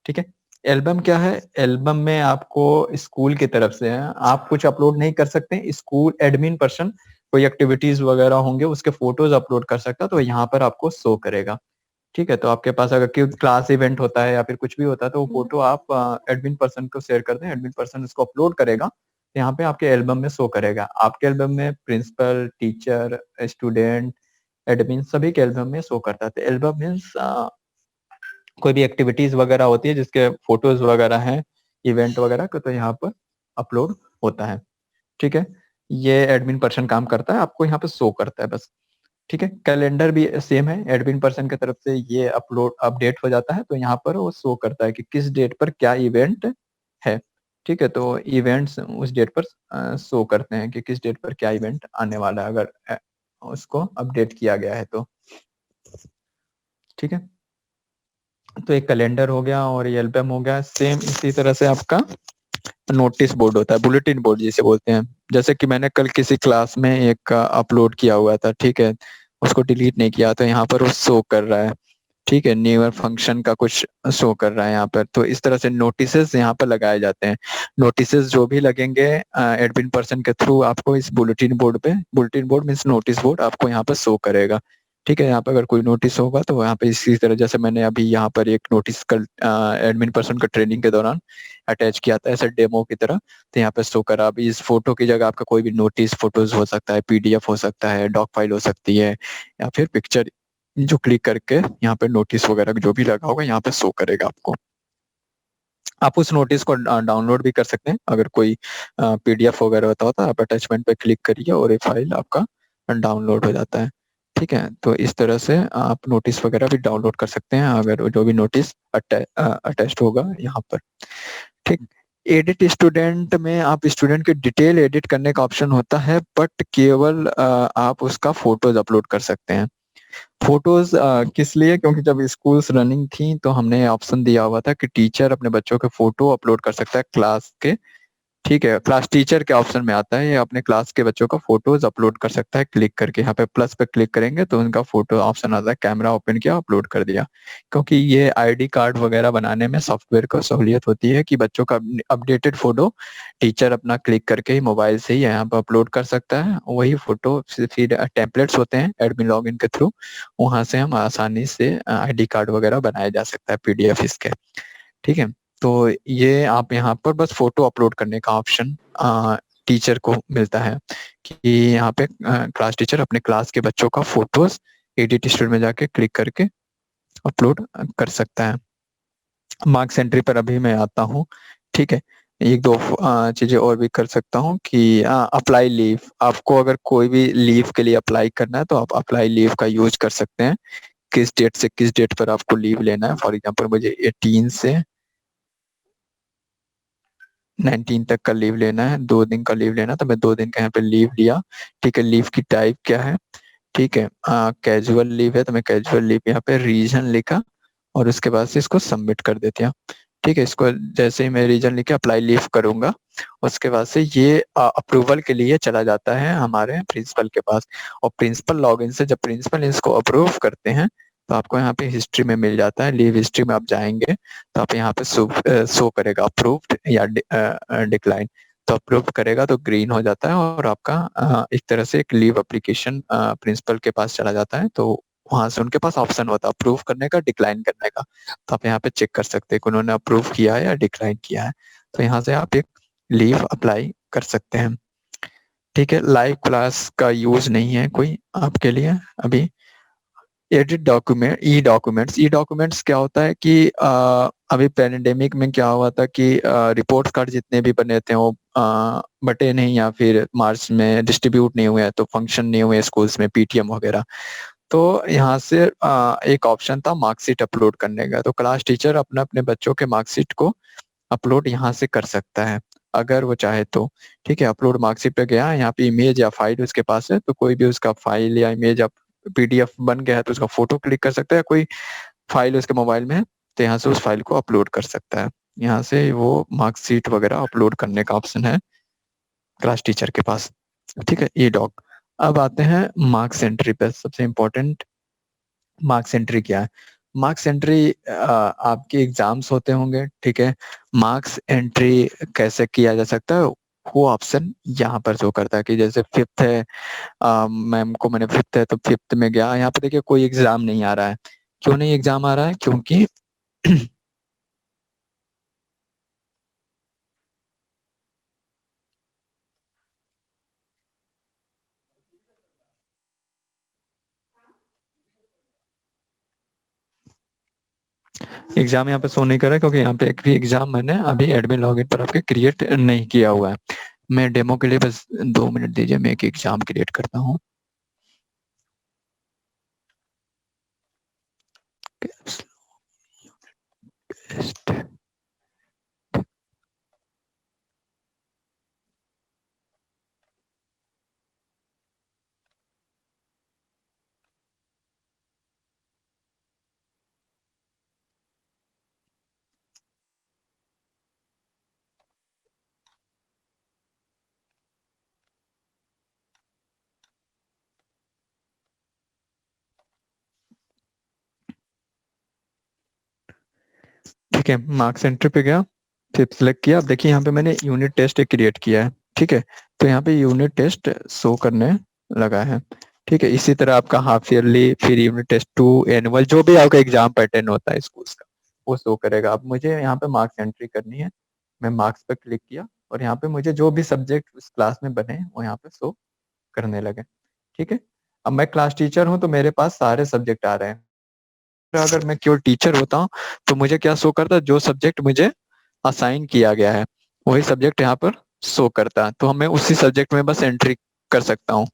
ठीक है, एल्बम क्या है? एल्बम में आपको स्कूल की तरफ से है, आप कुछ अपलोड नहीं कर सकते, स्कूल एडमिन पर्सन कोई एक्टिविटीज वगैरह होंगे उसके फोटोज अपलोड कर सकता है, तो यहाँ पर आपको शो करेगा। ठीक है, तो आपके पास अगर कोई क्लास इवेंट होता है या फिर कुछ भी होता है तो वो फोटो आप एडमिन पर्सन को शेयर करते हैं, एडमिन पर्सन उसको अपलोड करेगा, तो यहाँ पे आपके एल्बम में शो करेगा। आपके एल्बम में प्रिंसिपल, टीचर, स्टूडेंट, एडमिन सभी के एल्बम में शो करता है। तो एल्बम मीन्स कोई भी एक्टिविटीज वगैरह होती है जिसके फोटोज वगैरह हैं, इवेंट वगैरह का, तो यहाँ पर अपलोड होता है। ठीक है, ये एडमिन पर्सन काम करता है, आपको यहाँ पे शो करता है बस। ठीक है, कैलेंडर भी सेम है, एडमिन पर्सन की तरफ से ये अपलोड अपडेट हो जाता है, तो यहाँ पर वो शो करता है कि किस डेट पर क्या इवेंट है। ठीक है, तो इवेंट्स उस डेट पर शो करते हैं कि किस डेट पर क्या इवेंट आने वाला है, अगर उसको अपडेट किया गया है तो। ठीक है, तो एक कैलेंडर हो गया और ये एल्बम हो गया। सेम इसी तरह से आपका नोटिस बोर्ड होता है, बुलेटिन बोर्ड जिसे बोलते हैं। जैसे कि मैंने कल किसी क्लास में एक अपलोड किया हुआ था, ठीक है, उसको डिलीट नहीं किया, तो यहाँ पर वो शो कर रहा है। ठीक है, न्यूअर फंक्शन का कुछ शो कर रहा है यहाँ पर। तो इस तरह से नोटिसेस यहाँ पर लगाए जाते हैं। नोटिसेस जो भी लगेंगे एडमिन पर्सन के थ्रू आपको इस बुलेटिन बोर्ड पे, bulletin board means notice board, आपको यहाँ पर शो करेगा। ठीक है, यहाँ पर अगर कोई नोटिस होगा तो यहाँ पे इसी तरह, जैसे मैंने अभी यहाँ पर एक नोटिस कल एडमिन पर्सन का ट्रेनिंग के दौरान अटैच किया था ऐसे डेमो की तरह, तो यहाँ पे शो करा। अब इस फोटो की जगह आपका कोई भी नोटिस फोटोज हो सकता है, PDF हो सकता है, डॉक फाइल हो सकती है, या फिर पिक्चर जो क्लिक करके यहाँ पे नोटिस वगैरह जो भी लगा होगा यहाँ पे शो करेगा आपको। आप उस नोटिस को डाउनलोड भी कर सकते हैं, अगर कोई PDF वगैरह होता है आप अटैचमेंट पे क्लिक करिए और ये फाइल आपका डाउनलोड हो जाता है। ठीक है, तो इस तरह से आप नोटिस वगैरह भी डाउनलोड कर सकते हैं अगर जो भी नोटिस अटैच्ड होगा यहाँ पर। ठीक, एडिट स्टूडेंट में आप स्टूडेंट की डिटेल एडिट करने का ऑप्शन होता है, बट केवल आप उसका फोटोज अपलोड कर सकते हैं। फोटोज किस लिए? क्योंकि जब स्कूल्स रनिंग थी तो हमने ऑप्शन दिया हुआ था कि टीचर अपने बच्चों के फोटो अपलोड कर सकता है क्लास के। ठीक है, क्लास टीचर के ऑप्शन में आता है, ये अपने क्लास के बच्चों का फोटोज अपलोड कर सकता है क्लिक करके। यहाँ पे प्लस पे क्लिक करेंगे तो उनका फोटो ऑप्शन आता है, कैमरा ओपन किया, अपलोड कर दिया। क्योंकि ये ID कार्ड वगैरह बनाने में सॉफ्टवेयर को सहूलियत होती है कि बच्चों का अपडेटेड फोटो टीचर अपना क्लिक करके ही मोबाइल से ही यहाँ पर अपलोड कर सकता है। वही फोटो फिर टेम्पलेट्स होते हैं एडमिन लॉगिन के थ्रू, वहां से हम आसानी से ID कार्ड वगैरह बनाया जा सकता है, PDF इसके। ठीक है, तो ये आप यहाँ पर बस फोटो अपलोड करने का ऑप्शन टीचर को मिलता है कि यहाँ पे क्लास टीचर अपने क्लास के बच्चों का फोटोज एडिट स्टूडियो में जाके क्लिक करके अपलोड कर सकता है। मार्क्स एंट्री पर अभी मैं आता हूँ। ठीक है, एक दो चीजें और भी कर सकता हूँ कि अप्लाई लीव, आपको अगर कोई भी लीव के लिए अप्लाई करना है तो आप अप्लाई लीव का यूज कर सकते हैं। किस डेट से किस डेट पर आपको लीव लेना है। फॉर एग्जांपल मुझे 18 से 19 तक का लीव लेना है, 2 दिन का लीव लेना, तो मैं 2 दिन का यहाँ पे लीव लिया। ठीक है, लीव की टाइप क्या है, ठीक है, कैजुअल लीव है तो मैं कैजुअल लीव यहाँ पे रीजन लिखा और उसके बाद से इसको सबमिट कर देते हैं। ठीक है, इसको जैसे ही मैं रीजन लिख के अप्लाई लीव करूंगा उसके बाद से ये अप्रूवल के लिए चला जाता है हमारे प्रिंसिपल के पास। और प्रिंसिपल लॉगिन से जब प्रिंसिपल इसको अप्रूव करते हैं तो आपको यहाँ पे हिस्ट्री में मिल जाता है। लीव हिस्ट्री में आप जाएंगे तो आप यहाँ पे शो करेगा अप्रूव्ड या डिक्लाइन। तो अप्रूव करेगा तो ग्रीन हो जाता है और आपका एक तरह से एक लीव एप्लीकेशन प्रिंसिपल के पास चला जाता है। तो वहां से उनके पास ऑप्शन होता है अप्रूव करने का, डिक्लाइन करने का। तो आप यहाँ पे चेक कर सकते हैं कि उन्होंने अप्रूव किया है या डिक्लाइन किया है। तो यहाँ से आप एक लीव अप्लाई कर सकते हैं। ठीक है, लाइव क्लास का यूज नहीं है कोई आपके लिए अभी। एडिट डॉक्यूमेंट, ई डॉक्यूमेंट्स क्या होता है कि अभी पैंडेमिक में क्या हुआ था कि रिपोर्ट कार्ड जितने भी बने थे वो बटे नहीं या फिर मार्च में डिस्ट्रीब्यूट नहीं हुए, तो फंक्शन नहीं हुए स्कूल्स में, पीटीएम वगैरह। तो यहाँ से एक ऑप्शन था मार्कशीट अपलोड करने का। तो क्लास टीचर अपने अपने बच्चों के मार्कशीट को अपलोड यहाँ से कर सकता है अगर वो चाहे तो। ठीक है, अपलोड मार्कशीट पे गया, यहाँ पे इमेज या फाइल उसके पास है तो कोई भी उसका फाइल या इमेज या पीडीएफ बन गया है तो उसका फोटो क्लिक कर सकता है। कोई फाइल उसके मोबाइल में है तो यहाँ से उस फाइल को अपलोड कर सकता है। यहाँ से वो मार्कशीट वगैरह अपलोड करने का ऑप्शन है क्लास टीचर के पास। ठीक है, ई डॉक। अब आते हैं मार्क्स एंट्री पे। सबसे इम्पोर्टेंट मार्क्स एंट्री क्या है। मार्क्स एंट्री आपके एग्जाम्स होते होंगे, ठीक है। मार्क्स एंट्री कैसे किया जा सकता है वो ऑप्शन यहाँ पर शो करता है कि जैसे फिफ्थ है, मैम को मैंने फिफ्थ है तो फिफ्थ में गया, यहाँ पे देखिए कोई एग्जाम नहीं आ रहा है। क्यों नहीं एग्जाम आ रहा है, क्योंकि एग्जाम यहाँ पे शो नहीं कर रहा है क्योंकि यहाँ पे एक भी एग्जाम मैंने अभी एडमिन लॉगिन पर आपके क्रिएट नहीं किया हुआ है। मैं डेमो के लिए बस 2 मिनट दीजिए, मैं एक एग्जाम क्रिएट करता हूँ। ठीक है, मार्क्स एंट्री पे गया, फिर सिलेक्ट किया। अब देखिए यहाँ पे मैंने यूनिट टेस्ट क्रिएट किया है। ठीक है, तो यहाँ पे यूनिट टेस्ट शो करने लगा है। ठीक है, इसी तरह आपका हाफ ईयरली, फिर यूनिट टेस्ट 2, एनुअल, जो भी आपका एग्जाम पैटर्न होता है स्कूल्स का वो शो करेगा। अब मुझे यहाँ पे मार्क्स एंट्री करनी है, मैं मार्क्स पर क्लिक किया और यहाँ पे मुझे जो भी सब्जेक्ट उस क्लास में बने वो यहाँ पे शो करने लगे। ठीक है, अब मैं क्लास टीचर हूँ तो मेरे पास सारे सब्जेक्ट आ रहे हैं। अगर मैं केवल टीचर होता हूँ तो मुझे क्या शो करता, जो सब्जेक्ट मुझे असाइन किया गया है वही सब्जेक्ट यहाँ पर शो करता है। तो हमें उसी सब्जेक्ट में बस एंट्री कर सकता हूँ।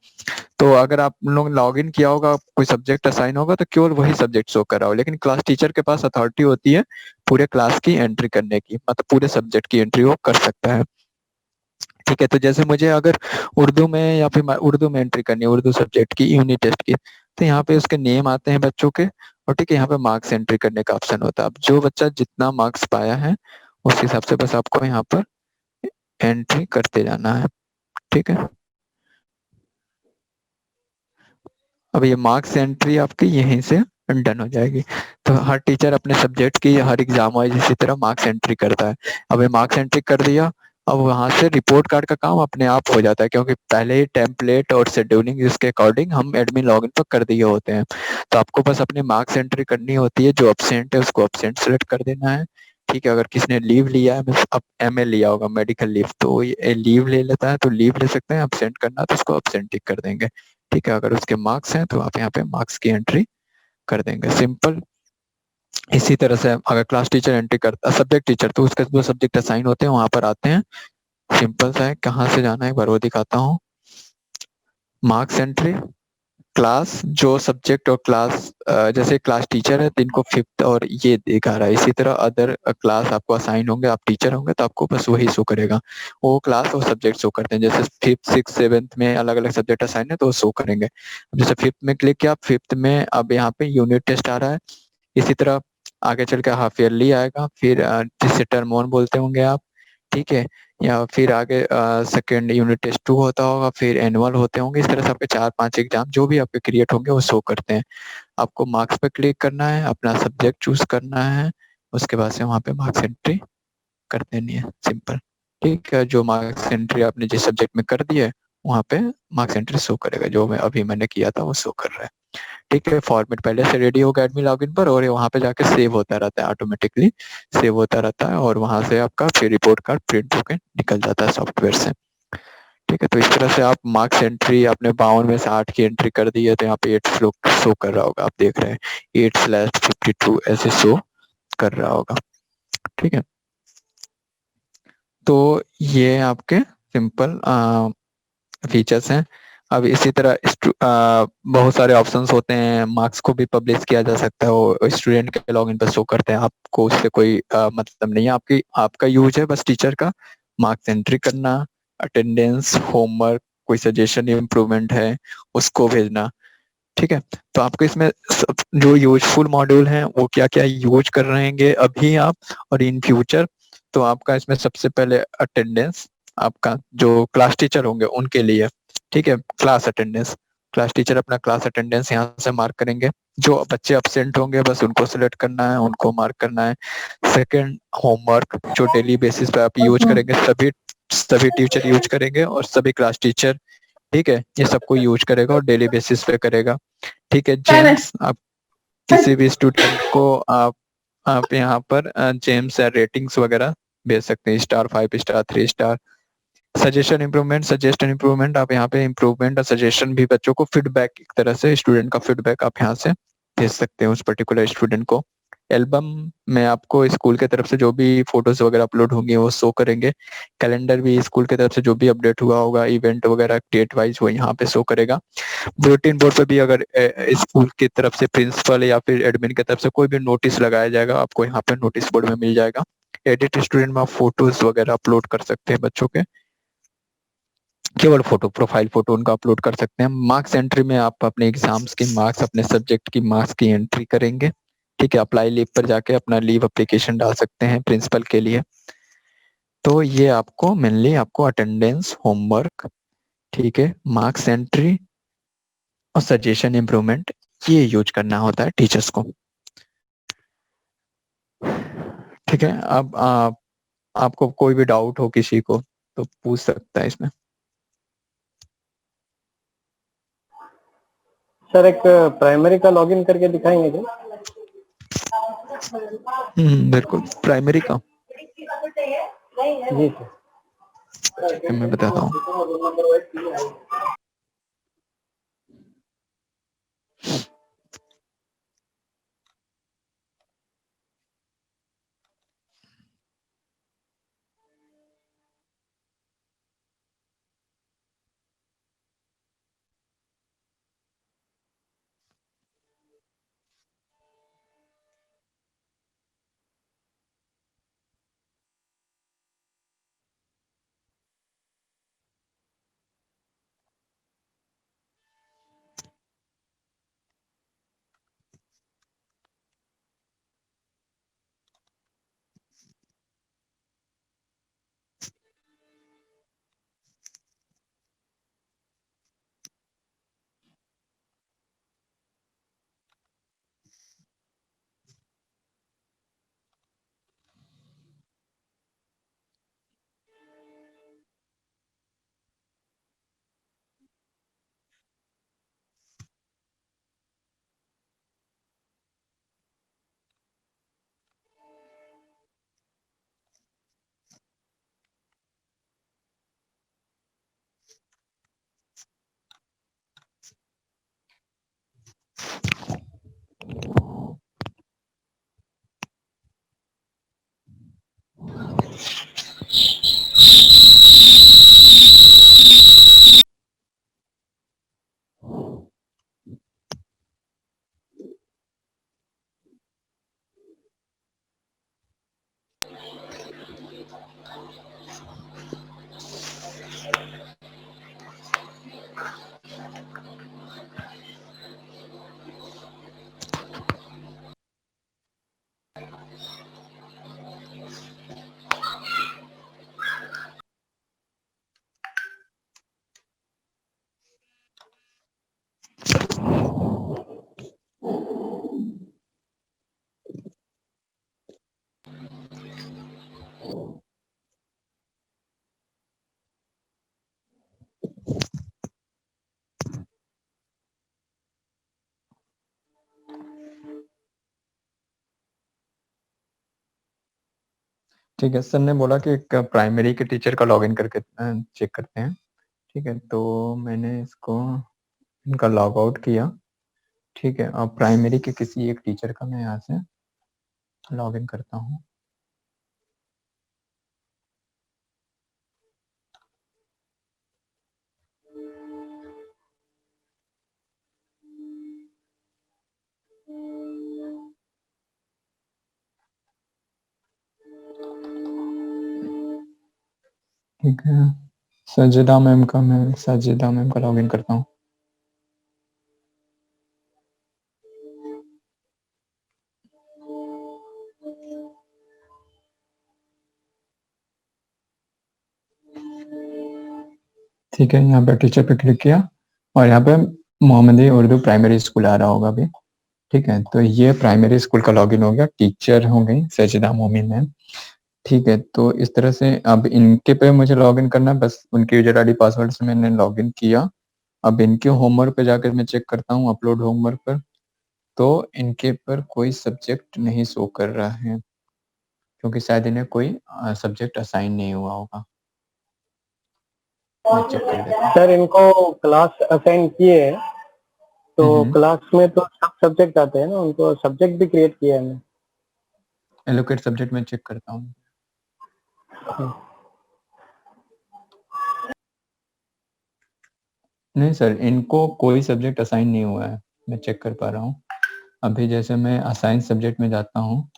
तो अगर आप लोग लॉग इन किया होगा, कोई सब्जेक्ट असाइन होगा तो केवल वही सब्जेक्ट शो कर रहा हो, लेकिन क्लास टीचर के पास अथॉरिटी होती है पूरे क्लास की एंट्री करने की, मतलब पूरे सब्जेक्ट की एंट्री वो कर सकता है। ठीक है, तो जैसे मुझे अगर उर्दू में या फिर उर्दू में एंट्री करनी है, उर्दू सब्जेक्ट की यूनिट टेस्ट की, तो यहाँ पे उसके नेम आते हैं बच्चों के और ठीक है यहाँ पे मार्क्स एंट्री करने का ऑप्शन होता है। अब जो बच्चा जितना मार्क्स पाया है उस हिसाब से बस आपको यहाँ पर एंट्री करते जाना है। ठीक है, अब ये मार्क्स एंट्री आपकी यहीं से डन हो जाएगी। तो हर टीचर अपने सब्जेक्ट की हर एग्जाम वाइज इसी तरह मार्क्स एंट्री करता है। अब ये मार्क्स एंट्री कर दिया, अब वहां से रिपोर्ट कार्ड का काम अपने आप हो जाता है क्योंकि पहले ही टेम्पलेट और शेड्यूलिंग इसके अकॉर्डिंग हम एडमिन लॉगिन पर कर दिए होते हैं। तो आपको बस अपनी मार्क्स एंट्री करनी होती है, जो एब्सेंट है उसको एब्सेंट सेलेक्ट कर देना है। ठीक है, अगर किसी ने लीव लिया है, अब एमए लिया होगा मेडिकल लीव, तो ये लीव ले लेता है तो लीव ले सकते हैं, एब्सेंट करना तो उसको एब्सेंट टिक कर देंगे। ठीक है, अगर उसके मार्क्स हैं तो आप यहाँ पे मार्क्स की एंट्री कर देंगे, सिंपल। इसी तरह से अगर क्लास टीचर एंट्री करता, सब्जेक्ट टीचर, तो उसके जो सब्जेक्ट असाइन होते हैं वहां पर आते हैं। सिंपल सा है, कहाँ से जाना है एक बार वो दिखाता हूँ। मार्क्स एंट्री, क्लास, जो सब्जेक्ट और क्लास, जैसे क्लास टीचर है तो इनको फिफ्थ और ये दिखा रहा है। इसी तरह अदर क्लास आपको असाइन होंगे, आप टीचर होंगे तो आपको बस वही शो करेगा, वो क्लास और सब्जेक्ट शो करते हैं। जैसे फिफ्थ सिक्स सेवेंथ में अलग अलग सब्जेक्ट असाइन है तो वो शो करेंगे। जैसे फिफ्थ में क्लिक किया, फिफ्थ में अब यहाँ पे यूनिट टेस्ट आ रहा है। इसी तरह आगे चल के हाफ ईयरली आएगा, फिर जिसे टर्म वन बोलते होंगे आप, ठीक है। या फिर आगे सेकेंड यूनिट टेस्ट टू होता होगा, फिर एनुअल होते होंगे। इस तरह से आपके 4-5 एग्जाम जो भी आपके क्रिएट होंगे वो शो करते हैं। आपको मार्क्स पे क्लिक करना है, अपना सब्जेक्ट चूज करना है, उसके बाद से वहाँ पे मार्क्स एंट्री कर देनी है, सिंपल। ठीक है, जो मार्क्स एंट्री आपने जिस सब्जेक्ट में कर दी है वहाँ पे मार्क्स एंट्री शो करेगा, जो मैं अभी मैंने किया था वो शो कर रहा है। ठीक है, फॉर्मेट पहले से रेडी होगा एडमिन लॉगिन पर, और ये वहाँ पे जाके सेव होता रहता है, ऑटोमेटिकली सेव होता रहता है, और वहाँ से आपका फिर रिपोर्ट कार्ड प्रिंट होकर निकल जाता है सॉफ्टवेयर से। ठीक है, तो इस तरह से आप मार्क्स एंट्री, आपने 52 में से 8 की एंट्री कर दी है तो यहाँ पे 8 शो कर रहा होगा, आप देख रहे हैं 8/52 ऐसे शो कर रहा होगा। ठीक है, तो ये आपके सिंपल फीचर्स हैं। अब इसी तरह बहुत सारे ऑप्शंस होते हैं, मार्क्स को भी पब्लिश किया जा सकता है, वो स्टूडेंट के लॉगिन पर शो करते हैं, आपको उससे कोई मतलब नहीं है। आपका यूज है बस टीचर का मार्क्स एंट्री करना, अटेंडेंस, होमवर्क, कोई सजेशन इम्प्रूवमेंट है उसको भेजना। ठीक है, तो आपको इसमें जो यूजफुल मॉड्यूल हैं वो क्या क्या यूज कर रहेंगे अभी आप और इन फ्यूचर। तो आपका इसमें सबसे पहले अटेंडेंस, आपका जो क्लास टीचर होंगे उनके लिए। ठीक है, क्लास अटेंडेंस, क्लास टीचर अपना क्लास अटेंडेंस यहाँ से मार्क करेंगे। जो बच्चे अब्सेंट होंगे बस उनको सिलेक्ट करना है, उनको मार्क करना है। सेकंड, होमवर्क, जो डेली बेसिस पे आप यूज करेंगे, सभी सभी टीचर यूज करेंगे और सभी क्लास टीचर, ठीक है, ये सबको यूज करेगा और डेली बेसिस पे करेगा। ठीक है, जेम्स, आप किसी भी स्टूडेंट को आप यहाँ पर जेम्स या रेटिंग्स वगैरह भेज सकते हैं, star, 5 star, 3 star. Suggestion improvement, suggest improvement, आप यहाँ पे इम्प्रूवमेंट और सजेशन भी, बच्चों को फीडबैक, एक तरह से स्टूडेंट का फीडबैक आप यहाँ से भेज सकते हैं उस पर्टिकुलर स्टूडेंट को। एल्बम में आपको स्कूल की तरफ से जो भी फोटोज वगैरह अपलोड होंगे वो शो करेंगे। कैलेंडर भी स्कूल की तरफ से जो भी अपडेट हुआ होगा, इवेंट वगैरह डेट वाइज, वो यहाँ पे शो करेगा। बुलेटिन बोर्ड पे भी अगर स्कूल की तरफ से प्रिंसिपल या फिर एडमिन की तरफ से कोई भी नोटिस लगाया जाएगा, आपको यहाँ पे नोटिस बोर्ड में मिल जाएगा। एडिट स्टूडेंट में आप फोटोज वगैरह अपलोड कर सकते हैं बच्चों के, केवल फोटो, प्रोफाइल फोटो उनका अपलोड कर सकते हैं। मार्क्स एंट्री में आप अपने एग्जाम्स की मार्क्स, अपने सब्जेक्ट की मार्क्स की एंट्री करेंगे। ठीक है, अप्लाई लीव पर जाके अपना लीव एप्लीकेशन डाल सकते हैं प्रिंसिपल के लिए। तो ये आपको मेनली आपको अटेंडेंस, होमवर्क, ठीक है, मार्क्स एंट्री और सजेशन इम्प्रूवमेंट, ये यूज करना होता है टीचर्स को। ठीक है, अब आपको कोई भी डाउट हो किसी को तो पूछ सकता है इसमें। सर एक प्राइमरी का लॉगिन करके दिखाएंगे क्या? बिल्कुल, प्राइमरी का, जी सर। ठीक है, मैं बताता हूँ। ठीक है, सर ने बोला कि एक प्राइमरी के टीचर का लॉगिन करके चेक करते हैं। ठीक है, तो मैंने इसको इनका लॉग आउट किया। ठीक है, अब प्राइमरी के किसी एक टीचर का मैं यहाँ से लॉगिन करता हूँ। ठीक है, सजिदा मैम का मैं सजिदा मैम का लॉगिन करता हूँ। ठीक है, यहाँ पे टीचर पे क्लिक किया और यहाँ पे मोहम्मदी उर्दू प्राइमरी स्कूल आ रहा होगा अभी। ठीक है, तो ये प्राइमरी स्कूल का लॉगिन हो गया, टीचर हो गई सजिदा मोमिन मैम। ठीक है, तो इस तरह से अब इनके पे मुझे लॉगिन करना है, बस उनके यूजर आईडी पासवर्ड से मैंने लॉगिन किया। अब इनके होमवर्क पे जाकर मैं चेक करता हूँ अपलोड होमवर्क पर, तो इनके पर कोई सब्जेक्ट नहीं शो कर रहा है, क्योंकि शायद इन्हें कोई सब्जेक्ट असाइन नहीं हुआ होगा। मैं चेक कर लेता हूँ। सर इनको क्लास असाइन किए हैं, तो क्लास में तो सब सब्जेक्ट आते हैं ना, उनको सब्जेक्ट भी क्रिएट किया है। एलोकेट सब्जेक्ट में चेक करता हूँ। नहीं सर, इनको कोई सब्जेक्ट असाइन नहीं हुआ है, मैं चेक कर पा रहा हूँ। अभी जैसे मैं असाइन सब्जेक्ट में जाता हूँ,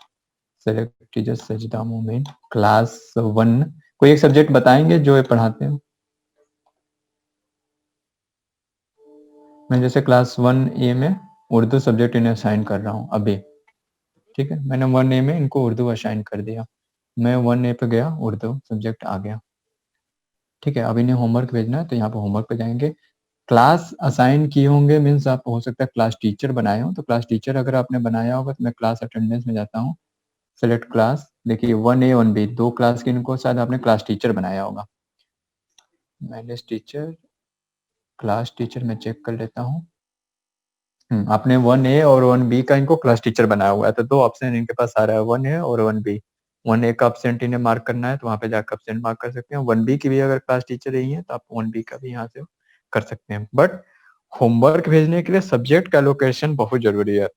सेलेक्ट टीचर सजिदा मोमिन क्लास 1, कोई एक सब्जेक्ट बताएंगे जो ये पढ़ाते हैं। मैं जैसे क्लास 1A में उर्दू सब्जेक्ट इन्हें असाइन कर रहा हूँ अभी। ठीक है, मैंने 1A में इनको उर्दू असाइन कर दिया। मैं 1A पे गया, उर्दू सब्जेक्ट आ गया। ठीक है, अब इन्हें होमवर्क भेजना है, तो यहाँ पे होमवर्क पे जाएंगे। क्लास असाइन किए होंगे मीन्स आप हो सकता है क्लास टीचर बनाए हो, तो क्लास टीचर अगर आपने बनाया होगा तो मैं क्लास अटेंडेंस में जाता हूँ, सेलेक्ट क्लास। देखिए 1A 1B दो क्लास के इनको शायद आपने क्लास टीचर बनाया होगा। मैनेज टीचर, क्लास टीचर में चेक कर लेता हूँ। आपने 1A और 1B का इनको क्लास टीचर बनाया हुआ है, तो दो ऑप्शन इनके पास आ रहा है, 1A और 1B। 1A का अब्सेंट इन्हें मार्क करना है तो वहाँ पे जाकर अब्सेंट मार्क कर सकते हैं। 1B की भी अगर क्लास टीचर रही है तो आप 1B का भी यहाँ से कर सकते हैं। बट होमवर्क भेजने के लिए सब्जेक्ट का लोकेशन बहुत जरूरी है।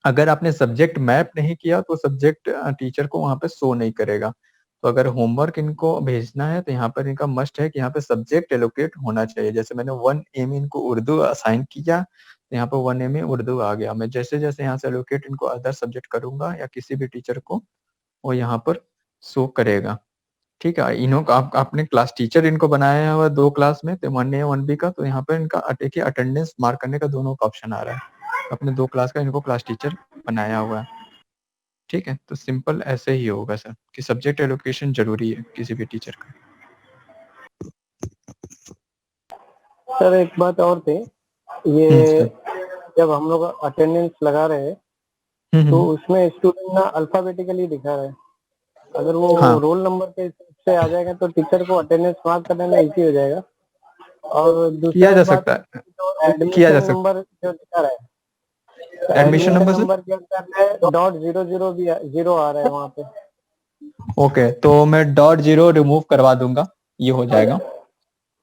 अगर आपने सब्जेक्ट मैप नहीं किया तो सब्जेक्ट टीचर को वहाँ पे शो नहीं करेगा। तो अगर होमवर्क इनको भेजना है तो यहाँ पर इनका मस्ट है कि यहाँ पे सब्जेक्ट एलोकेट होना चाहिए। जैसे मैंने 1A में इनको उर्दू असाइन किया, तो यहाँ पे 1A में उर्दू आ गया। मैं जैसे जैसे यहाँ से एलोकेट इनको अदर सब्जेक्ट करूंगा या किसी भी टीचर को, वो यहाँ पर शो करेगा। ठीक है, इन्हों का आपने क्लास टीचर इनको बनाया हुआ दो क्लास में, तो 1A 1B का, तो यहाँ पर इनका देखिए अटेंडेंस मार्क करने का दोनों का ऑप्शन आ रहा है। अपने दो क्लास का इनको क्लास टीचर बनाया हुआ है। ठीक है, तो सिंपल ऐसे ही होगा सर कि सब्जेक्ट एलोकेशन जरूरी है किसी भी टीचर का। सर एक बात और थी, ये जब हम लोग अटेंडेंस लगा रहे हैं तो उसमें स्टूडेंट ना अल्फाबेटिकली दिखा रहे हैं। अगर वो हाँ, रोल नंबर के हिसाब से आ जाएगा तो टीचर को अटेंडेंस मार्क करने में इजी हो जाएगा। और किया दूसरा जा बात, सकता है, जो किया जा एडमिशन सकता नंबर जो दिखा रहा है, तो है। Admission admission number sir, number के अंदर .00 भी जीरो आ रहा है वहाँ पे। ओके, तो मैं .0 रिमूव करवा दूंगा, ये हो जाएगा।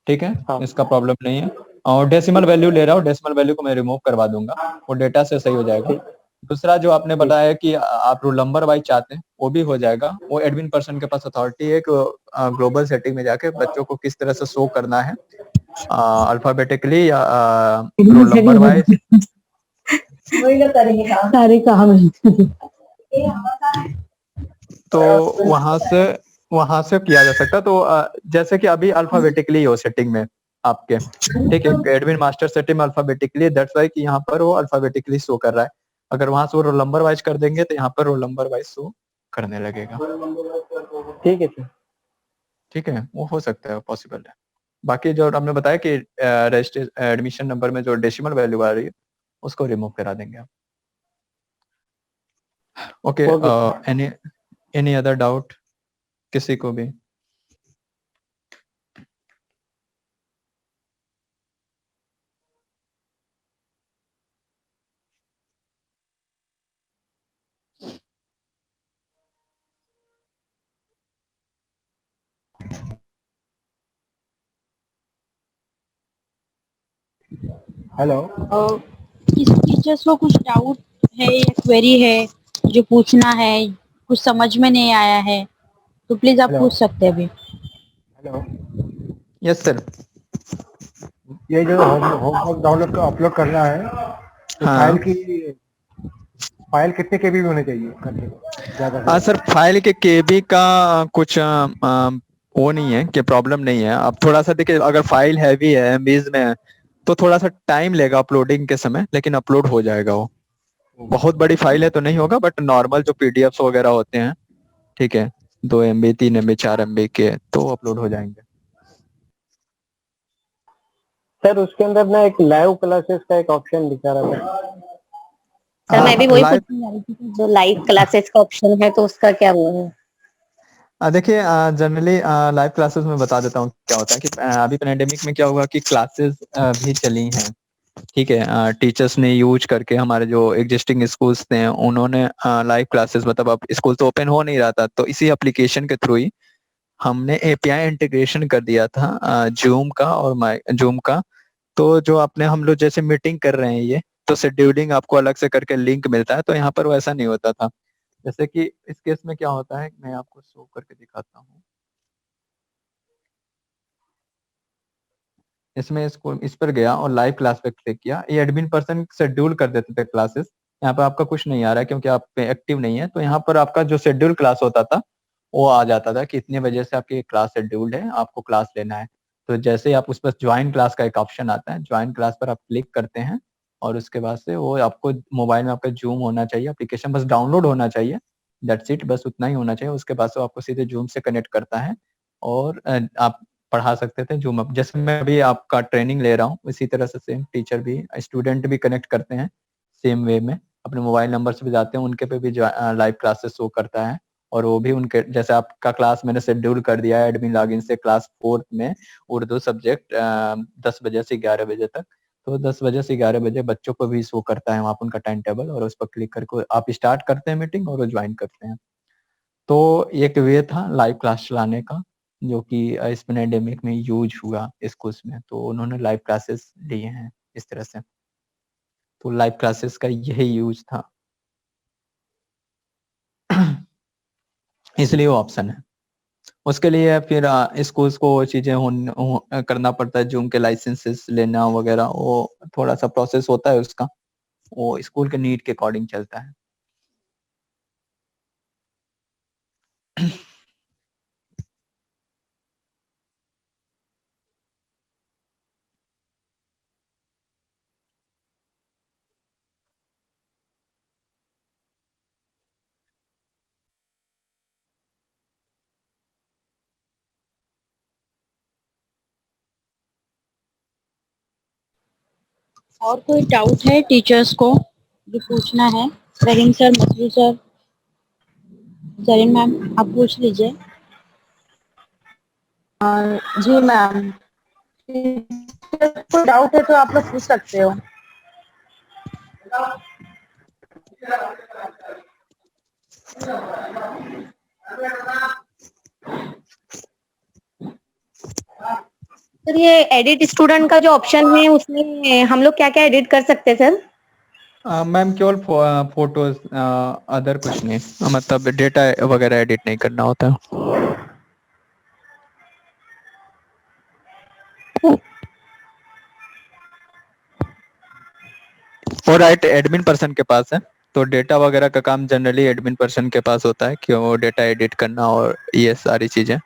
ठीक है, हाँ इसका प्रॉब्लम नहीं है। और डेसिमल वैल्यू ले रहा हूँ, डेसिमल वैल्यू को मैं रिमूव करवा दूंगा, वो डेटा से सही हो जाएगा। ठीक दूसरा जो आपने ठीक। बताया कि आप रोल नंबर वाइज चाहते हैं, वो भी हो जाएगा। वो एडमिन पर्सन के पास अथॉरिटी है कि ग्लोबल सेटिंग में जाके बच्चों को किस तरह से शो करना है, अल्फाबेटिकली या रोल नंबर वाइज। सारे काम तो वहां से किया जा सकता है। तो जैसे कि अभी अल्फाबेटिकली हो सेटिंग में आपके, ठीक है, एडमिन मास्टर सेटिंग में अल्फाबेटिकली, दैट्स वाई कि यहाँ पर वो अल्फाबेटिकली शो कर रहा है। अगर वहां से वो रोल नंबर वाइज कर देंगे तो यहाँ पर रोल नंबर वाइज शो करने लगेगा। ठीक है सर। ठीक है, वो हो सकता है, पॉसिबल है। बाकी जो आपने बताया कि रजिस्ट्रेशन एडमिशन नंबर में जो डेसिमल वैल्यू आ रही है उसको रिमूव करा देंगे आप। Okay, okay. Any any other doubt किसी को भी? हेलो। किस टीचर्स को कुछ डाउट है या क्वेरी है जो पूछना है, कुछ समझ में नहीं आया है, तो प्लीज आप हेलो। पूछ सकते हैं अभी। हेलो। Yes sir. ये जो होमवर्क डाउनलोड अपलोड करना है, तो हाँ फाइल कितने केबी में होनी चाहिए करने को, ज्यादा से हाँ ज्यादा? सर, फाइल के केबी का कुछ वो नहीं है कि प्रॉब्लम नहीं है। अब थोड़ा सा देखिए, अगर फाइल हैवी है, एमबीज में है, तो थोड़ा सा टाइम लेगा अपलोडिंग के समय, लेकिन अपलोड हो जाएगा वो। बहुत बड़ी फाइल है तो नहीं होगा, बट नॉर्मल जो पीडीएफ वगैरह होते हैं, ठीक है, 2 MB 3 MB 4 MB के, तो अपलोड हो जाएंगे। सर उसके अंदर ना एक लाइव क्लासेस का एक ऑप्शन दिखा रहा था। सर मैं भी हाँ वही लाइव। पूछने जा रही थी कि जो लाइव क्लासेस का ऑप्शन है तो उसका क्या वो है? देखिए, जनरली लाइव क्लासेस में बता देता हूँ क्या होता है कि अभी पैंडेमिक में क्या हुआ कि क्लासेस भी चली हैं, ठीक है। टीचर्स ने यूज करके, हमारे जो एग्जिस्टिंग स्कूल्स थे उन्होंने लाइव क्लासेस, मतलब अब स्कूल तो ओपन हो नहीं रहा था, तो इसी एप्लीकेशन के थ्रू ही हमने एपीआई इंटीग्रेशन कर दिया था जूम का और जूम का। तो जो अपने हम लोग जैसे मीटिंग कर रहे हैं ये, तो शेड्यूलिंग आपको अलग से करके लिंक मिलता है, तो यहाँ पर वैसा नहीं होता था। जैसे कि इस केस में क्या होता है, मैं आपको शो करके दिखाता हूँ। इसमें इसको इस पर गया और लाइव क्लास पे क्लिक किया, ये एडमिन पर्सन शेड्यूल कर देते थे क्लासेस। यहाँ पर आपका कुछ नहीं आ रहा है क्योंकि आप पे एक्टिव नहीं है, तो यहाँ पर आपका जो शेड्यूल क्लास होता था वो आ जाता था कि इतने बजे से आपकी क्लास शेड्यूल्ड है, आपको क्लास लेना है। तो जैसे ही आप उस पर ज्वाइन क्लास का एक ऑप्शन आता है, ज्वाइन क्लास पर आप क्लिक करते हैं, और उसके बाद से वो आपको मोबाइल में आपका जूम होना चाहिए, एप्लीकेशन बस डाउनलोड होना चाहिए, दैट्स इट, बस उतना ही होना चाहिए। उसके बाद से वो आपको सीधे जूम से कनेक्ट करता है, और आप पढ़ा सकते थे जूम अप। जैसे मैं अभी आपका ट्रेनिंग ले रहा हूँ, इसी तरह से सेम टीचर भी स्टूडेंट भी कनेक्ट करते हैं सेम वे में, अपने मोबाइल नंबर से भी जाते हैं, उनके पे भी लाइव क्लासेस शो करता है। और वो भी उनके जैसे आपका क्लास मैंने शेड्यूल कर दिया है एडमिन लॉगिन से, क्लास 4th में उर्दू सब्जेक्ट 10 बजे से 11 बजे तक, तो 10 बजे से 11 बजे बच्चों को भी शो करता है वहाँ पर उनका टाइम टेबल, और उस पर क्लिक करके आप स्टार्ट करते हैं मीटिंग और वो ज्वाइन करते हैं। तो एक वे था लाइव क्लास चलाने का, जो कि इस पैंडेमिक में यूज हुआ स्कूल्स में, तो उन्होंने लाइव क्लासेस लिए हैं इस तरह से। तो लाइव क्लासेस का यही यूज था इसलिए वो ऑप्शन है। उसके लिए फिर स्कूल्स को वो चीजें करना पड़ता है, जूम के लाइसेंसेस लेना वगैरह, वो थोड़ा सा प्रोसेस होता है उसका, वो स्कूल के नीड के अकॉर्डिंग चलता है। और कोई डाउट है टीचर्स को जो पूछना है? Rahim sir, Masroor sir, Zarin ma'am, आप पूछ लीजिए। जी मैम, कोई डाउट है तो आप लोग पूछ सकते हो। सर ये एडिट स्टूडेंट का जो ऑप्शन है उसमें हम लोग क्या क्या एडिट कर सकते हैं सर? मैम केवल फोटोज, अदर कुछ नहीं, मतलब डेटा वगैरह एडिट नहीं करना होता है। और राइट एडमिन पर्सन के पास है, तो डेटा वगैरह का काम जनरली एडमिन पर्सन के पास होता है कि वो डेटा एडिट करना और ये सारी चीजें,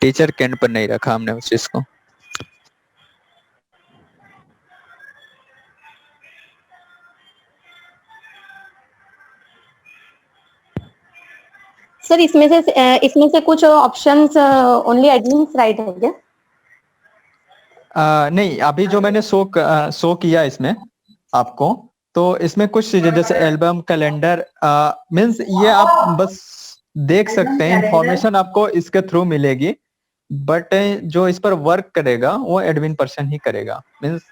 टीचर के एंड पर नहीं रखा हमने उस चीज को। सर इसमें से कुछ ऑप्शंस ओनली एडमिन्स राइट है क्या? नहीं, अभी जो मैंने शो किया इसमें आपको, तो इसमें कुछ चीजें जैसे एल्बम कैलेंडर मीन्स ये आप बस देख सकते हैं, इंफॉर्मेशन आपको इसके थ्रू मिलेगी, बट जो इस पर वर्क करेगा वो एडमिन पर्सन ही करेगा। मीन्स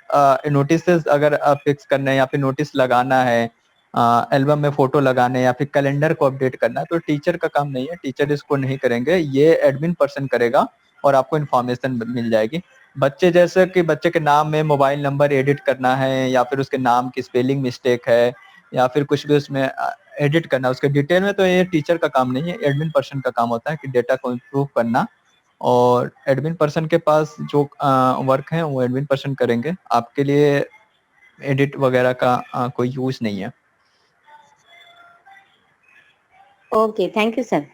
नोटिस अगर फिक्स करना है या फिर नोटिस लगाना है, एल्बम में फोटो लगाने या फिर कैलेंडर को अपडेट करना है, तो टीचर का काम नहीं है, टीचर इसको नहीं करेंगे, ये एडमिन पर्सन करेगा और आपको इन्फॉर्मेशन मिल जाएगी। बच्चे जैसे कि बच्चे के नाम में मोबाइल नंबर एडिट करना है, या फिर उसके नाम की स्पेलिंग मिस्टेक है, या फिर कुछ भी उसमें एडिट करना है उसके डिटेल में, तो ये टीचर का काम नहीं है, एडमिन पर्सन का काम होता है कि डेटा को इम्प्रूव करना। और एडमिन पर्सन के पास जो वर्क है वो एडमिन पर्सन करेंगे, आपके लिए एडिट वगैरह का कोई यूज नहीं है। Okay, thank you sir.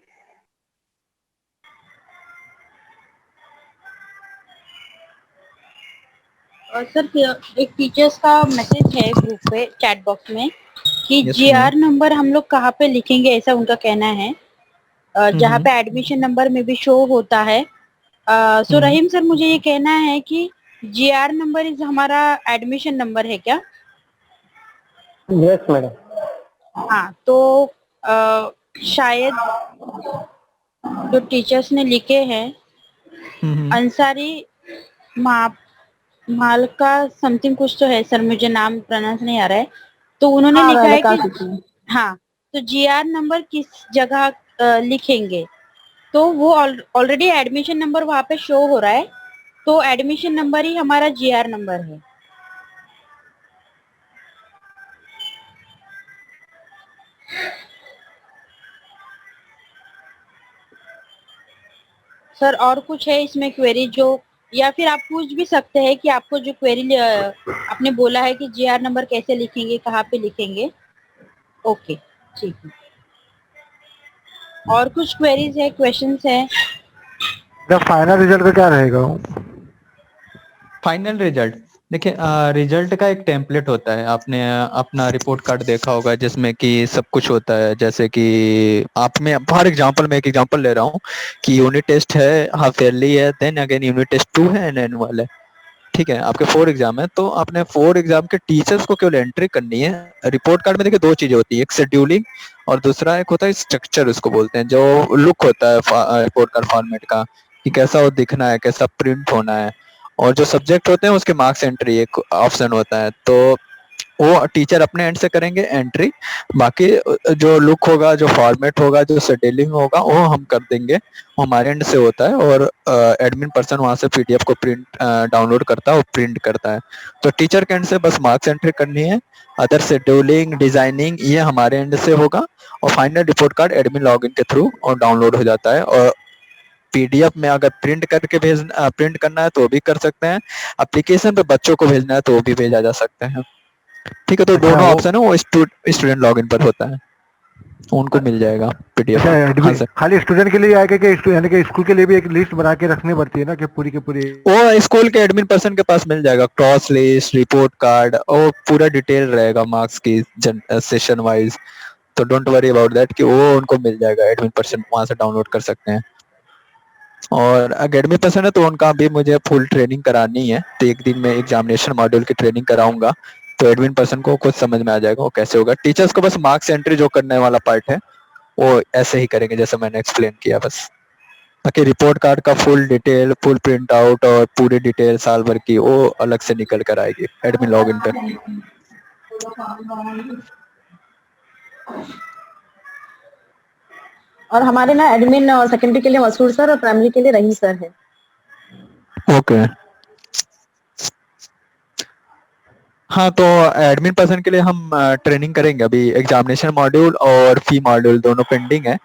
और सर एक टीचर्स का मैसेज है ग्रुप पे चैट बॉक्स में कि Yes, जीआर नंबर हम लोग कहाँ पे लिखेंगे, ऐसा उनका कहना है। जहाँ पे एडमिशन नंबर में भी शो होता है। सो रहीम सर, मुझे ये कहना है कि जीआर नंबर इज हमारा एडमिशन नंबर है क्या? Yes madam. हाँ, तो शायद जो टीचर्स ने लिखे हैं अंसारी मालका समथिंग कुछ तो है सर, मुझे नाम प्रोनाउंस नहीं आ रहा है। तो उन्होंने हाँ, लिखा मैंने है कहा कि थी। हाँ, तो जीआर नंबर किस जगह लिखेंगे? तो वो ऑलरेडी एडमिशन नंबर वहाँ पे शो हो रहा है, तो एडमिशन नंबर ही हमारा जीआर नंबर है। सर और कुछ है इसमें क्वेरी जो, या फिर आप पूछ भी सकते हैं कि आपको जो क्वेरी आपने बोला है कि जीआर नंबर कैसे लिखेंगे, कहाँ पे लिखेंगे। ओके, ठीक है। और कुछ क्वेरीज है, क्वेश्चंस है? फाइनल रिजल्ट का क्या रहेगा? फाइनल रिजल्ट देखिए, रिजल्ट का एक टेम्पलेट होता है, आपने अपना रिपोर्ट कार्ड देखा होगा जिसमें कि सब कुछ होता है। जैसे कि आप में फॉर एग्जांपल, मैं एक एग्जांपल ले रहा हूँ कि यूनिट टेस्ट है, हाफ ईयरली है, देन अगेन यूनिट टेस्ट 2 है एंड एनुअल है। ठीक है, आपके 4 एग्जाम है, तो आपने 4 एग्जाम के टीचर्स को केवल एंट्री करनी है। रिपोर्ट कार्ड में देखिए 2 चीजें होती है, एक शेड्यूलिंग और दूसरा एक होता है स्ट्रक्चर, उसको बोलते हैं, जो लुक होता है रिपोर्ट कार्ड फॉर्मेट का, कि कैसा वो दिखना है, कैसा प्रिंट होना है। और जो सब्जेक्ट होते हैं उसके मार्क्स एंट्री एक ऑप्शन होता है, तो वो टीचर अपने एंड से करेंगे एंट्री। बाकी जो लुक होगा, जो फॉर्मेट होगा, जो शेड्यूलिंग होगा, वो हम कर देंगे, वो हमारे एंड से होता है। और एडमिन पर्सन वहां से पीडीएफ को प्रिंट डाउनलोड करता है और प्रिंट करता है। तो टीचर के एंड से बस मार्क्स एंट्री करनी है, अदर शेड्यूलिंग डिजाइनिंग ये हमारे एंड से होगा। और final report card admin login के थ्रू और डाउनलोड हो जाता है। और पीडीएफ में अगर प्रिंट करना है तो वो भी कर सकते हैं, एप्लीकेशन पे बच्चों को भेजना है तो वो भी भेजा जा सकते हैं। ठीक है, तो दोनों ऑप्शन है वो स्टूडेंट लॉगिन पर होता है, उनको मिल जाएगा पीडीएफ। हाँ सर, खाली स्टूडेंट के लिए आएगा कि यानी कि स्कूल के लिए भी एक लिस्ट बना के रखनी पड़ती है ना, कि पूरी की पूरी? वो स्कूल के एडमिन पर्सन के पास मिल जाएगा, क्रॉस लिस्ट, रिपोर्ट कार्ड और पूरा डिटेल रहेगा मार्क्स की सेशन वाइज। तो डोंट वरी अबाउट दैट, कि वो उनको मिल जाएगा, एडमिन पर्सन वहां से डाउनलोड कर सकते हैं। और एकेडमी पर्सन है तो उनका भी मुझे फुल ट्रेनिंग करानी है, तो एक दिन में एग्जामिनेशन मॉड्यूल की ट्रेनिंग कराऊंगा, तो एडमिन पर्सन को कुछ समझ में आ जाएगा वो कैसे होगा। टीचर्स को बस मार्क्स एंट्री जो करने वाला पार्ट है वो ऐसे ही करेंगे जैसे मैंने एक्सप्लेन किया बस। बाकी रिपोर्ट कार्ड का full detail, full print out और पूरी डिटेल साल भर की वो अलग से निकल कर आएगी एडमिन लॉगिन पर। और हमारे ना एडमिन और सेकेंडरी के लिए मसूर सर और प्राइमरी के लिए रहीम सर है। ओके, हाँ, तो एडमिन पर्सन के लिए हम ट्रेनिंग करेंगे। अभी एग्जामिनेशन मॉड्यूल और फी मॉड्यूल दोनों पेंडिंग है,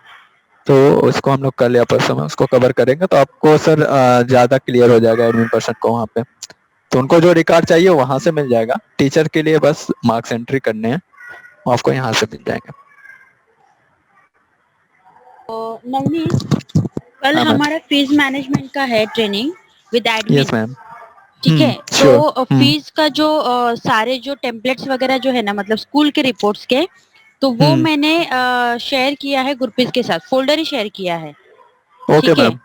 तो उसको हम लोग कल या परसों में उसको कवर करेंगे, तो आपको सर ज्यादा क्लियर हो जाएगा एडमिन पर्सन को वहाँ पे। तो उनको जो रिकॉर्ड चाहिए वहां से मिल जाएगा, टीचर के लिए बस मार्क्स एंट्री करने हैं, आपको यहाँ से मिल जाएंगे। नवनीत, कल हाँ, हमारा फीस मैनेजमेंट का है training with admin. Yes ma'am. ठीक है, श्योर। तो फीस का जो सारे जो टेम्पलेट्स वगैरह जो है ना, मतलब स्कूल के रिपोर्ट्स के, तो वो मैंने शेयर किया है गुरप्रीत के साथ, फोल्डर ही शेयर किया है। ओके ठीक है, मैम,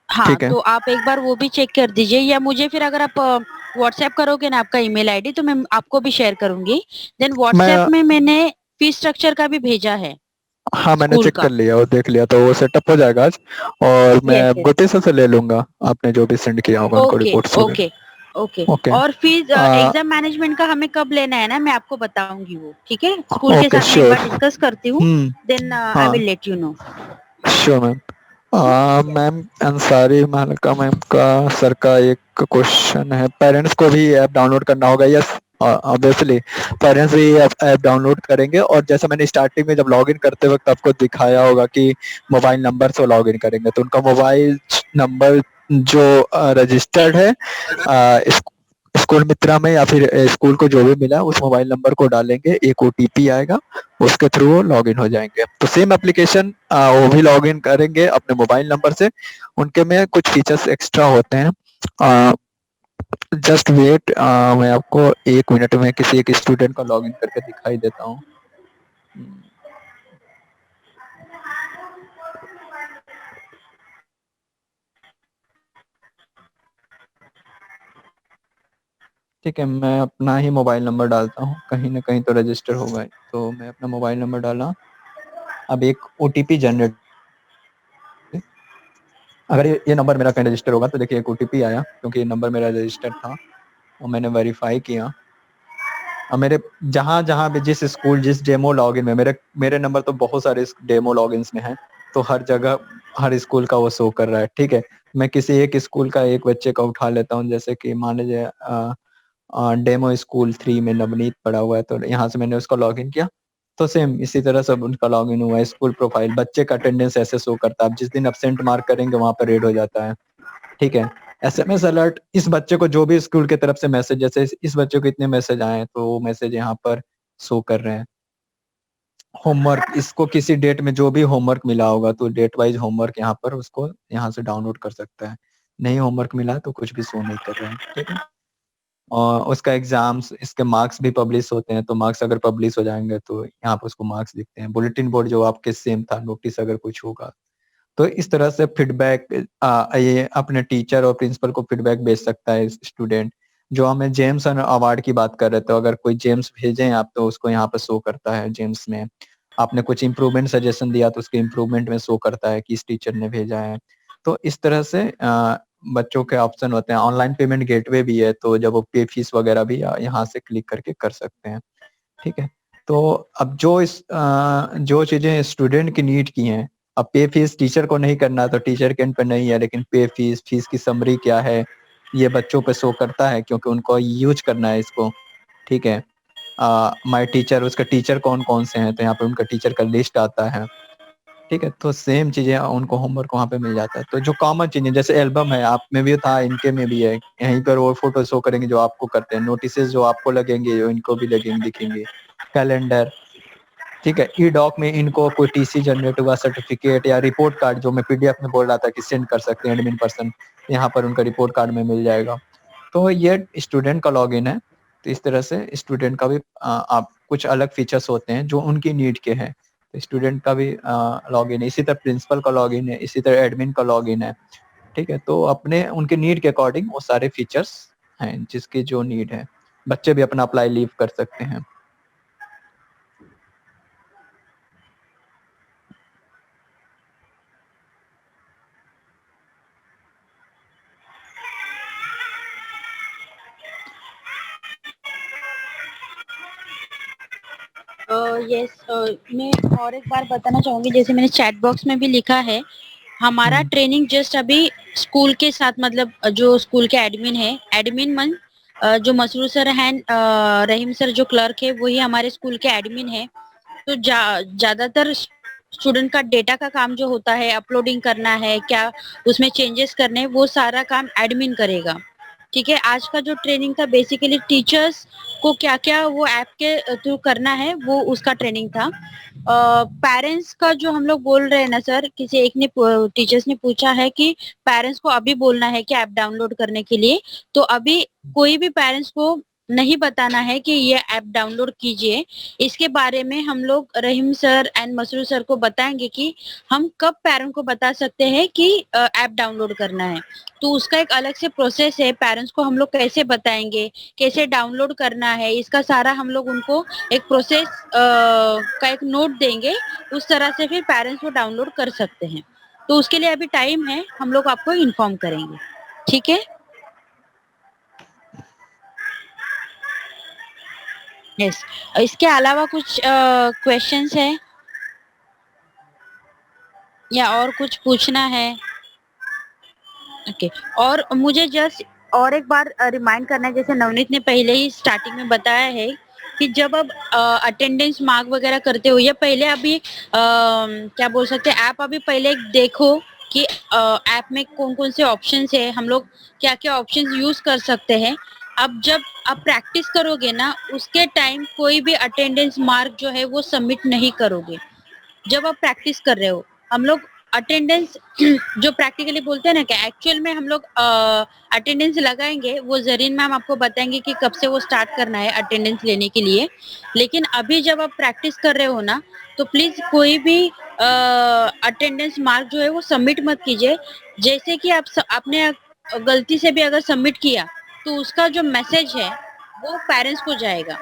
हाँ, ठीक है। तो आप एक बार वो भी चेक कर दीजिए, या मुझे फिर अगर आप व्हाट्सएप करोगे ना आपका ईमेल आईडी, तो मैं आपको भी शेयर करूंगी। देन व्हाट्सएप में मैंने फीस स्ट्रक्चर का भी भेजा है। हाँ, मैंने स्कूल चेक का। कर लिया और देख लिया, तो वो सेटअप हो जाएगा आज। और मैं यस, यस। गोटे से ले लूंगा आपने जो भी सेंड किया होगा उनको ओके, रिपोर्ट्स ओके, वगैरह। ओके। ओके, और फीस एग्जाम मैनेजमेंट का हमें कब लेना है ना, मैं आपको बताऊंगी वो। ठीक है, स्कूल के ओके, साथ मैं एक श्योर। बार डिस्कस करती हूँ, देन आई हाँ, will let you know. Sure ma'am. Ma'am Ansari मालिका मैम का सर का एक क्वेश्चन है, पेरेंट्स को भी ऐप डाउनलोड करना होगा? यस, ऑब्वियसली पेरेंट्स भी ऐप डाउनलोड करेंगे, और जैसा मैंने स्टार्टिंग में जब लॉगिन करते वक्त आपको दिखाया होगा कि मोबाइल नंबर से लॉगिन करेंगे, तो उनका मोबाइल नंबर जो रजिस्टर्ड है स्कूल मित्रा में या फिर स्कूल को जो भी मिला उस मोबाइल नंबर को डालेंगे, एक ओटीपी आएगा, उसके थ्रू वो लॉगिन हो जाएंगे। तो सेम एप्लीकेशन वो भी लॉगिन करेंगे अपने मोबाइल नंबर से, उनके में कुछ फीचर्स एक्स्ट्रा होते हैं। जस्ट वेट, मैं आपको 1 मिनट में किसी एक स्टूडेंट का लॉगिन करके दिखाई देता हूँ। ठीक है, मैं अपना ही मोबाइल नंबर डालता हूँ, कहीं ना कहीं तो रजिस्टर होगा। तो मैं अपना मोबाइल नंबर डाला, अब एक ओटीपी जनरेट, अगर ये नंबर मेरा कहीं रजिस्टर होगा तो देखिए एक ओटीपी आया, क्योंकि ये नंबर मेरा रजिस्टर्ड था और मैंने वेरीफाई किया। और मेरे जहाँ जहाँ भी जिस स्कूल जिस डेमो लॉगिन में मेरे नंबर तो बहुत सारे डेमो लॉगिन्स में हैं, तो हर जगह हर स्कूल का वो शो कर रहा है। ठीक है, मैं किसी एक स्कूल का एक बच्चे का उठा लेता हूँ, जैसे कि मान लीजिए डेमो स्कूल 3 में नवनीत पढ़ा हुआ है, तो यहाँ से मैंने उसका लॉगिन किया, तो सेम इसी तरह सब उनका लॉगिन हुआ है। स्कूल प्रोफाइल, बच्चे का अटेंडेंस ऐसे शो करता है, आप जिस दिन एब्सेंट मार्क करेंगे वहां पर रेड हो जाता है। ठीक है, एसएमएस अलर्ट, इस बच्चे को जो भी स्कूल की तरफ से मैसेज, जैसे इस बच्चे को इतने मैसेज आए हैं तो वो मैसेज यहाँ पर शो कर रहे हैं। होमवर्क, इसको किसी डेट में जो भी होमवर्क मिला होगा तो डेट वाइज होमवर्क यहाँ पर उसको यहाँ से डाउनलोड कर सकता है। नहीं होमवर्क मिला तो कुछ भी शो नहीं कर रहे हैं। ठीक है, और उसका एग्जाम्स, इसके मार्क्स भी पब्लिश होते हैं, तो मार्क्स अगर पब्लिश हो जाएंगे तो यहाँ पर उसको मार्क्स दिखते हैं। बुलेटिन बोर्ड जो आपके सेम था, नोटिस अगर कुछ होगा तो इस तरह से फीडबैक ये अपने टीचर और प्रिंसिपल को फीडबैक भेज सकता है स्टूडेंट। जो हमें जेम्स अवार्ड की बात कर रहे थे, अगर कोई जेम्स भेजें आप तो उसको यहाँ पर शो करता है जेम्स में। आपने कुछ इम्प्रूवमेंट सजेशन दिया तो उसके इम्प्रूवमेंट में शो करता है कि इस टीचर ने भेजा है। तो इस तरह से बच्चों के ऑप्शन होते हैं। ऑनलाइन पेमेंट गेटवे भी है, तो जब वो पे फीस वगैरह भी यहाँ से क्लिक करके कर सकते हैं। ठीक है, तो अब जो चीजें स्टूडेंट की नीड की हैं, अब पे फीस टीचर को नहीं करना तो टीचर के एंड पे नहीं है, लेकिन पे फीस, फीस की समरी क्या है, ये बच्चों पे शो करता है, क्योंकि उनको यूज करना है इसको। ठीक है, माय टीचर, उसका टीचर कौन कौन से हैं, तो यहाँ पे उनका टीचर का लिस्ट आता है। ठीक है, तो सेम चीजें उनको होमवर्क वहाँ पे मिल जाता है। तो जो कॉमन चीजें जैसे एल्बम है, आप में भी था, इनके में भी है, यहीं पर वो फोटो शो करेंगे जो आपको करते हैं, नोटिस जो आपको लगेंगे जो इनको भी लगेंगे दिखेंगे, कैलेंडर। ठीक है, ई डॉक में इनको कोई टीसी जनरेट हुआ, सर्टिफिकेट या रिपोर्ट कार्ड, जो मैं पीडीएफ में बोल रहा था कि सेंड कर सकते हैं एडमिन पर्सन, यहाँ पर उनका रिपोर्ट कार्ड में मिल जाएगा। तो ये स्टूडेंट का लॉगिन है। तो इस तरह से स्टूडेंट का भी आप कुछ अलग फीचर्स होते हैं जो उनकी नीड के हैं। तो स्टूडेंट का भी लॉगिन है, इसी तरह प्रिंसिपल का लॉगिन है, इसी तरह एडमिन का लॉगिन है। ठीक है, तो अपने उनके नीड के अकॉर्डिंग वो सारे फीचर्स हैं जिसकी जो नीड है। बच्चे भी अपना अप्लाई लीव कर सकते हैं। यस, मैं और एक बार बताना चाहूंगी, जैसे मैंने चैट बॉक्स में भी लिखा है, हमारा ट्रेनिंग जस्ट अभी स्कूल के साथ, मतलब जो स्कूल के एडमिन है, एडमिन मन जो मसरूर सर हैं, रहीम सर जो क्लर्क है वही हमारे स्कूल के एडमिन है। तो ज्यादातर स्टूडेंट का डेटा का काम जो होता है, अपलोडिंग करना है क्या, उसमें चेंजेस करने हैं, वो सारा काम एडमिन करेगा। ठीक है, आज का जो ट्रेनिंग था बेसिकली टीचर्स को क्या क्या वो ऐप के थ्रू करना है, वो उसका ट्रेनिंग था। पेरेंट्स का जो हम लोग बोल रहे हैं ना सर, किसी एक ने टीचर्स ने पूछा है कि पेरेंट्स को अभी बोलना है कि ऐप डाउनलोड करने के लिए, तो अभी कोई भी पेरेंट्स को नहीं बताना है कि ये ऐप डाउनलोड कीजिए। इसके बारे में हम लोग रहीम सर एंड मसरूर सर को बताएंगे कि हम कब पेरेंट को बता सकते हैं कि ऐप डाउनलोड करना है। तो उसका एक अलग से प्रोसेस है, पेरेंट्स को हम लोग कैसे बताएंगे, कैसे डाउनलोड करना है, इसका सारा हम लोग उनको एक प्रोसेस का एक नोट देंगे, उस तरह से फिर पेरेंट्स वो डाउनलोड कर सकते हैं। तो उसके लिए अभी टाइम है, हम लोग आपको इन्फॉर्म करेंगे। ठीक है, यस। इसके अलावा कुछ क्वेश्चंस है? या और कुछ पूछना है? ओके और मुझे जस्ट और एक बार रिमाइंड करना है, जैसे नवनीत ने पहले ही स्टार्टिंग में बताया है कि जब आप अटेंडेंस मार्क वगैरह करते हो या पहले अभी क्या बोल सकते हैं, ऐप अभी पहले देखो कि ऐप में कौन कौन से ऑप्शंस है, हम लोग क्या क्या ऑप्शंस यूज कर सकते हैं। अब जब आप प्रैक्टिस करोगे ना, उसके टाइम कोई भी अटेंडेंस मार्क जो है वो सबमिट नहीं करोगे। जब आप प्रैक्टिस कर रहे हो, हम लोग अटेंडेंस जो प्रैक्टिकली बोलते हैं ना कि एक्चुअल में हम लोग अटेंडेंस लगाएंगे, वो जरीन मैम आपको बताएंगे कि कब से वो स्टार्ट करना है अटेंडेंस लेने के लिए। लेकिन अभी जब आप प्रैक्टिस कर रहे हो ना, तो प्लीज कोई भी अटेंडेंस मार्क जो है वो सबमिट मत कीजिए। जैसे कि आपने गलती से भी अगर सबमिट किया, तो उसका जो मैसेज है वो पेरेंट्स को जाएगा,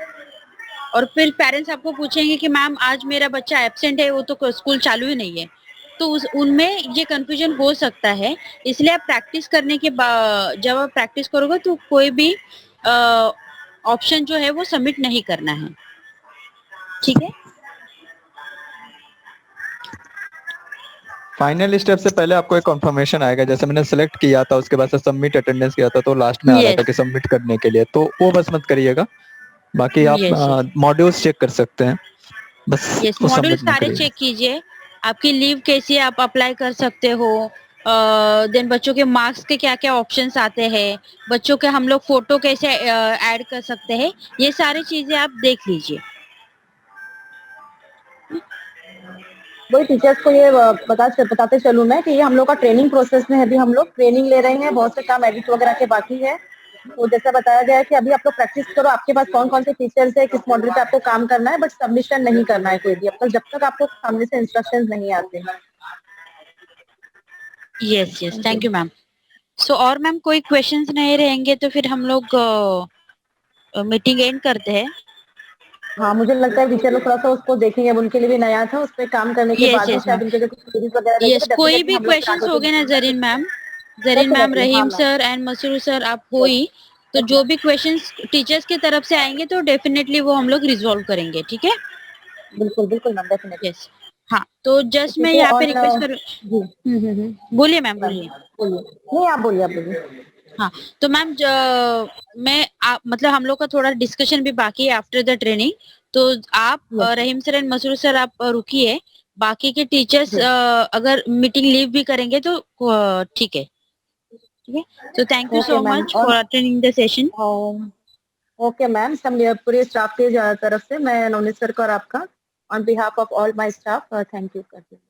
और फिर पेरेंट्स आपको पूछेंगे कि मैम आज मेरा बच्चा एब्सेंट है, वो तो स्कूल चालू ही नहीं है। तो उस उनमें ये कंफ्यूजन हो सकता है। इसलिए आप प्रैक्टिस करने के बाद, जब आप प्रैक्टिस करोगे तो कोई भी ऑप्शन जो है वो सबमिट नहीं करना है, ठीक है? फाइनल स्टेप से पहले आपको एक कंफर्मेशन आएगा, जैसे मैंने सेलेक्ट किया था उसके बाद से सबमिट अटेंडेंस किया था, तो लास्ट में आ रहा था यस कि सबमिट करने के लिए, तो वो बस मत करिएगा। बाकी आप यस यस मॉड्यूल्स चेक कर सकते हैं, बस यस वो मॉड्यूल सबमिट ना सारे करिएगा। चेक कीजिए। आपकी लीव कैसी आप अप्लाई कर सकते हो, देन बच्चों के मार्क्स के क्या क्या ऑप्शंस आते हैं, बच्चों के हम लोग फोटो कैसे ऐड कर सकते हैं, ये सारी चीजें आप देख लीजिए। वही टीचर्स को ये बताते चलूं मैं कि ये हम लोग का ट्रेनिंग प्रोसेस में है, अभी हम लोग ट्रेनिंग ले रहे हैं, बहुत से काम एडिट वगैरह के बाकी है। तो जैसा बताया गया है कि अभी आप लोग प्रैक्टिस करो, आपके पास कौन कौन से फीचर्स है, किस मॉडल पे आपको काम करना है, बट सबमिशन नहीं करना है कोई भी अब तक, जब तक आपको सामने से इंस्ट्रक्शंस नहीं आते हैं। Yes yes thank you ma'am. So और मैम कोई क्वेश्चंस नहीं रहेंगे तो फिर हम लोग मीटिंग एंड करते हैं। हाँ, मुझे लगता है टीचर लोग थोड़ा सा उसको देखेंगे, अब उनके लिए भी नया था, उस पर काम करने के यस बाद ही यस मैम। शायद उनके जो कुछ सीरीज वगैरह रहेगी यस तो कोई डेफिनेटली भी हम लोग स्टार्ट क्वेश्चंस हो होके गए ना Zareen ma'am, Zareen ma'am, definitely हाँ रहीम ma'am, sir and Masoor sir, आप हो ही तो जो भी क्वेश्चंस टीचर्स की तरफ से आएंगे तो डेफिनेटली वो हम लोग रिजॉल्व करेंगे, ठीक है? बिल्कुल बिल्कुल मैम, डेफिनेटली। यस हाँ, तो जस्ट मैं ठीक है, यहाँ पे और रिक्वेस्ट कर। जी बोलिए मैम मैम, बोलिए। बोलिए, नहीं आप बोलिए, आप बोलिए। हाँ तो मैम मतलब हम लोग का थोड़ा डिस्कशन भी बाकी है आफ्टर द ट्रेनिंग। तो आप yes Rahim sir and Masoor sir आप रुकिए, बाकी के टीचर्स जी, अगर मीटिंग लीव भी करेंगे तो ठीक है, ठीक है? तो thank you okay so ma'am, much for attending the session. Okay ma'am, सब मेरे पूरे स्टाफ की तरफ से मैं नवनीत सर का और आपका on behalf of all my staff thank you करती हूँ।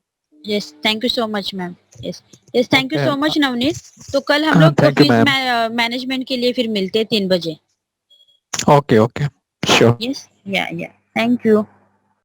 Yes thank you so much ma'am. Yes yes thank you okay, so much Navneet. तो कल हम लोग thank you fees ma'am. Management के लिए फिर मिलते हैं 3 बजे। Okay okay, sure. यस या थैंक यू।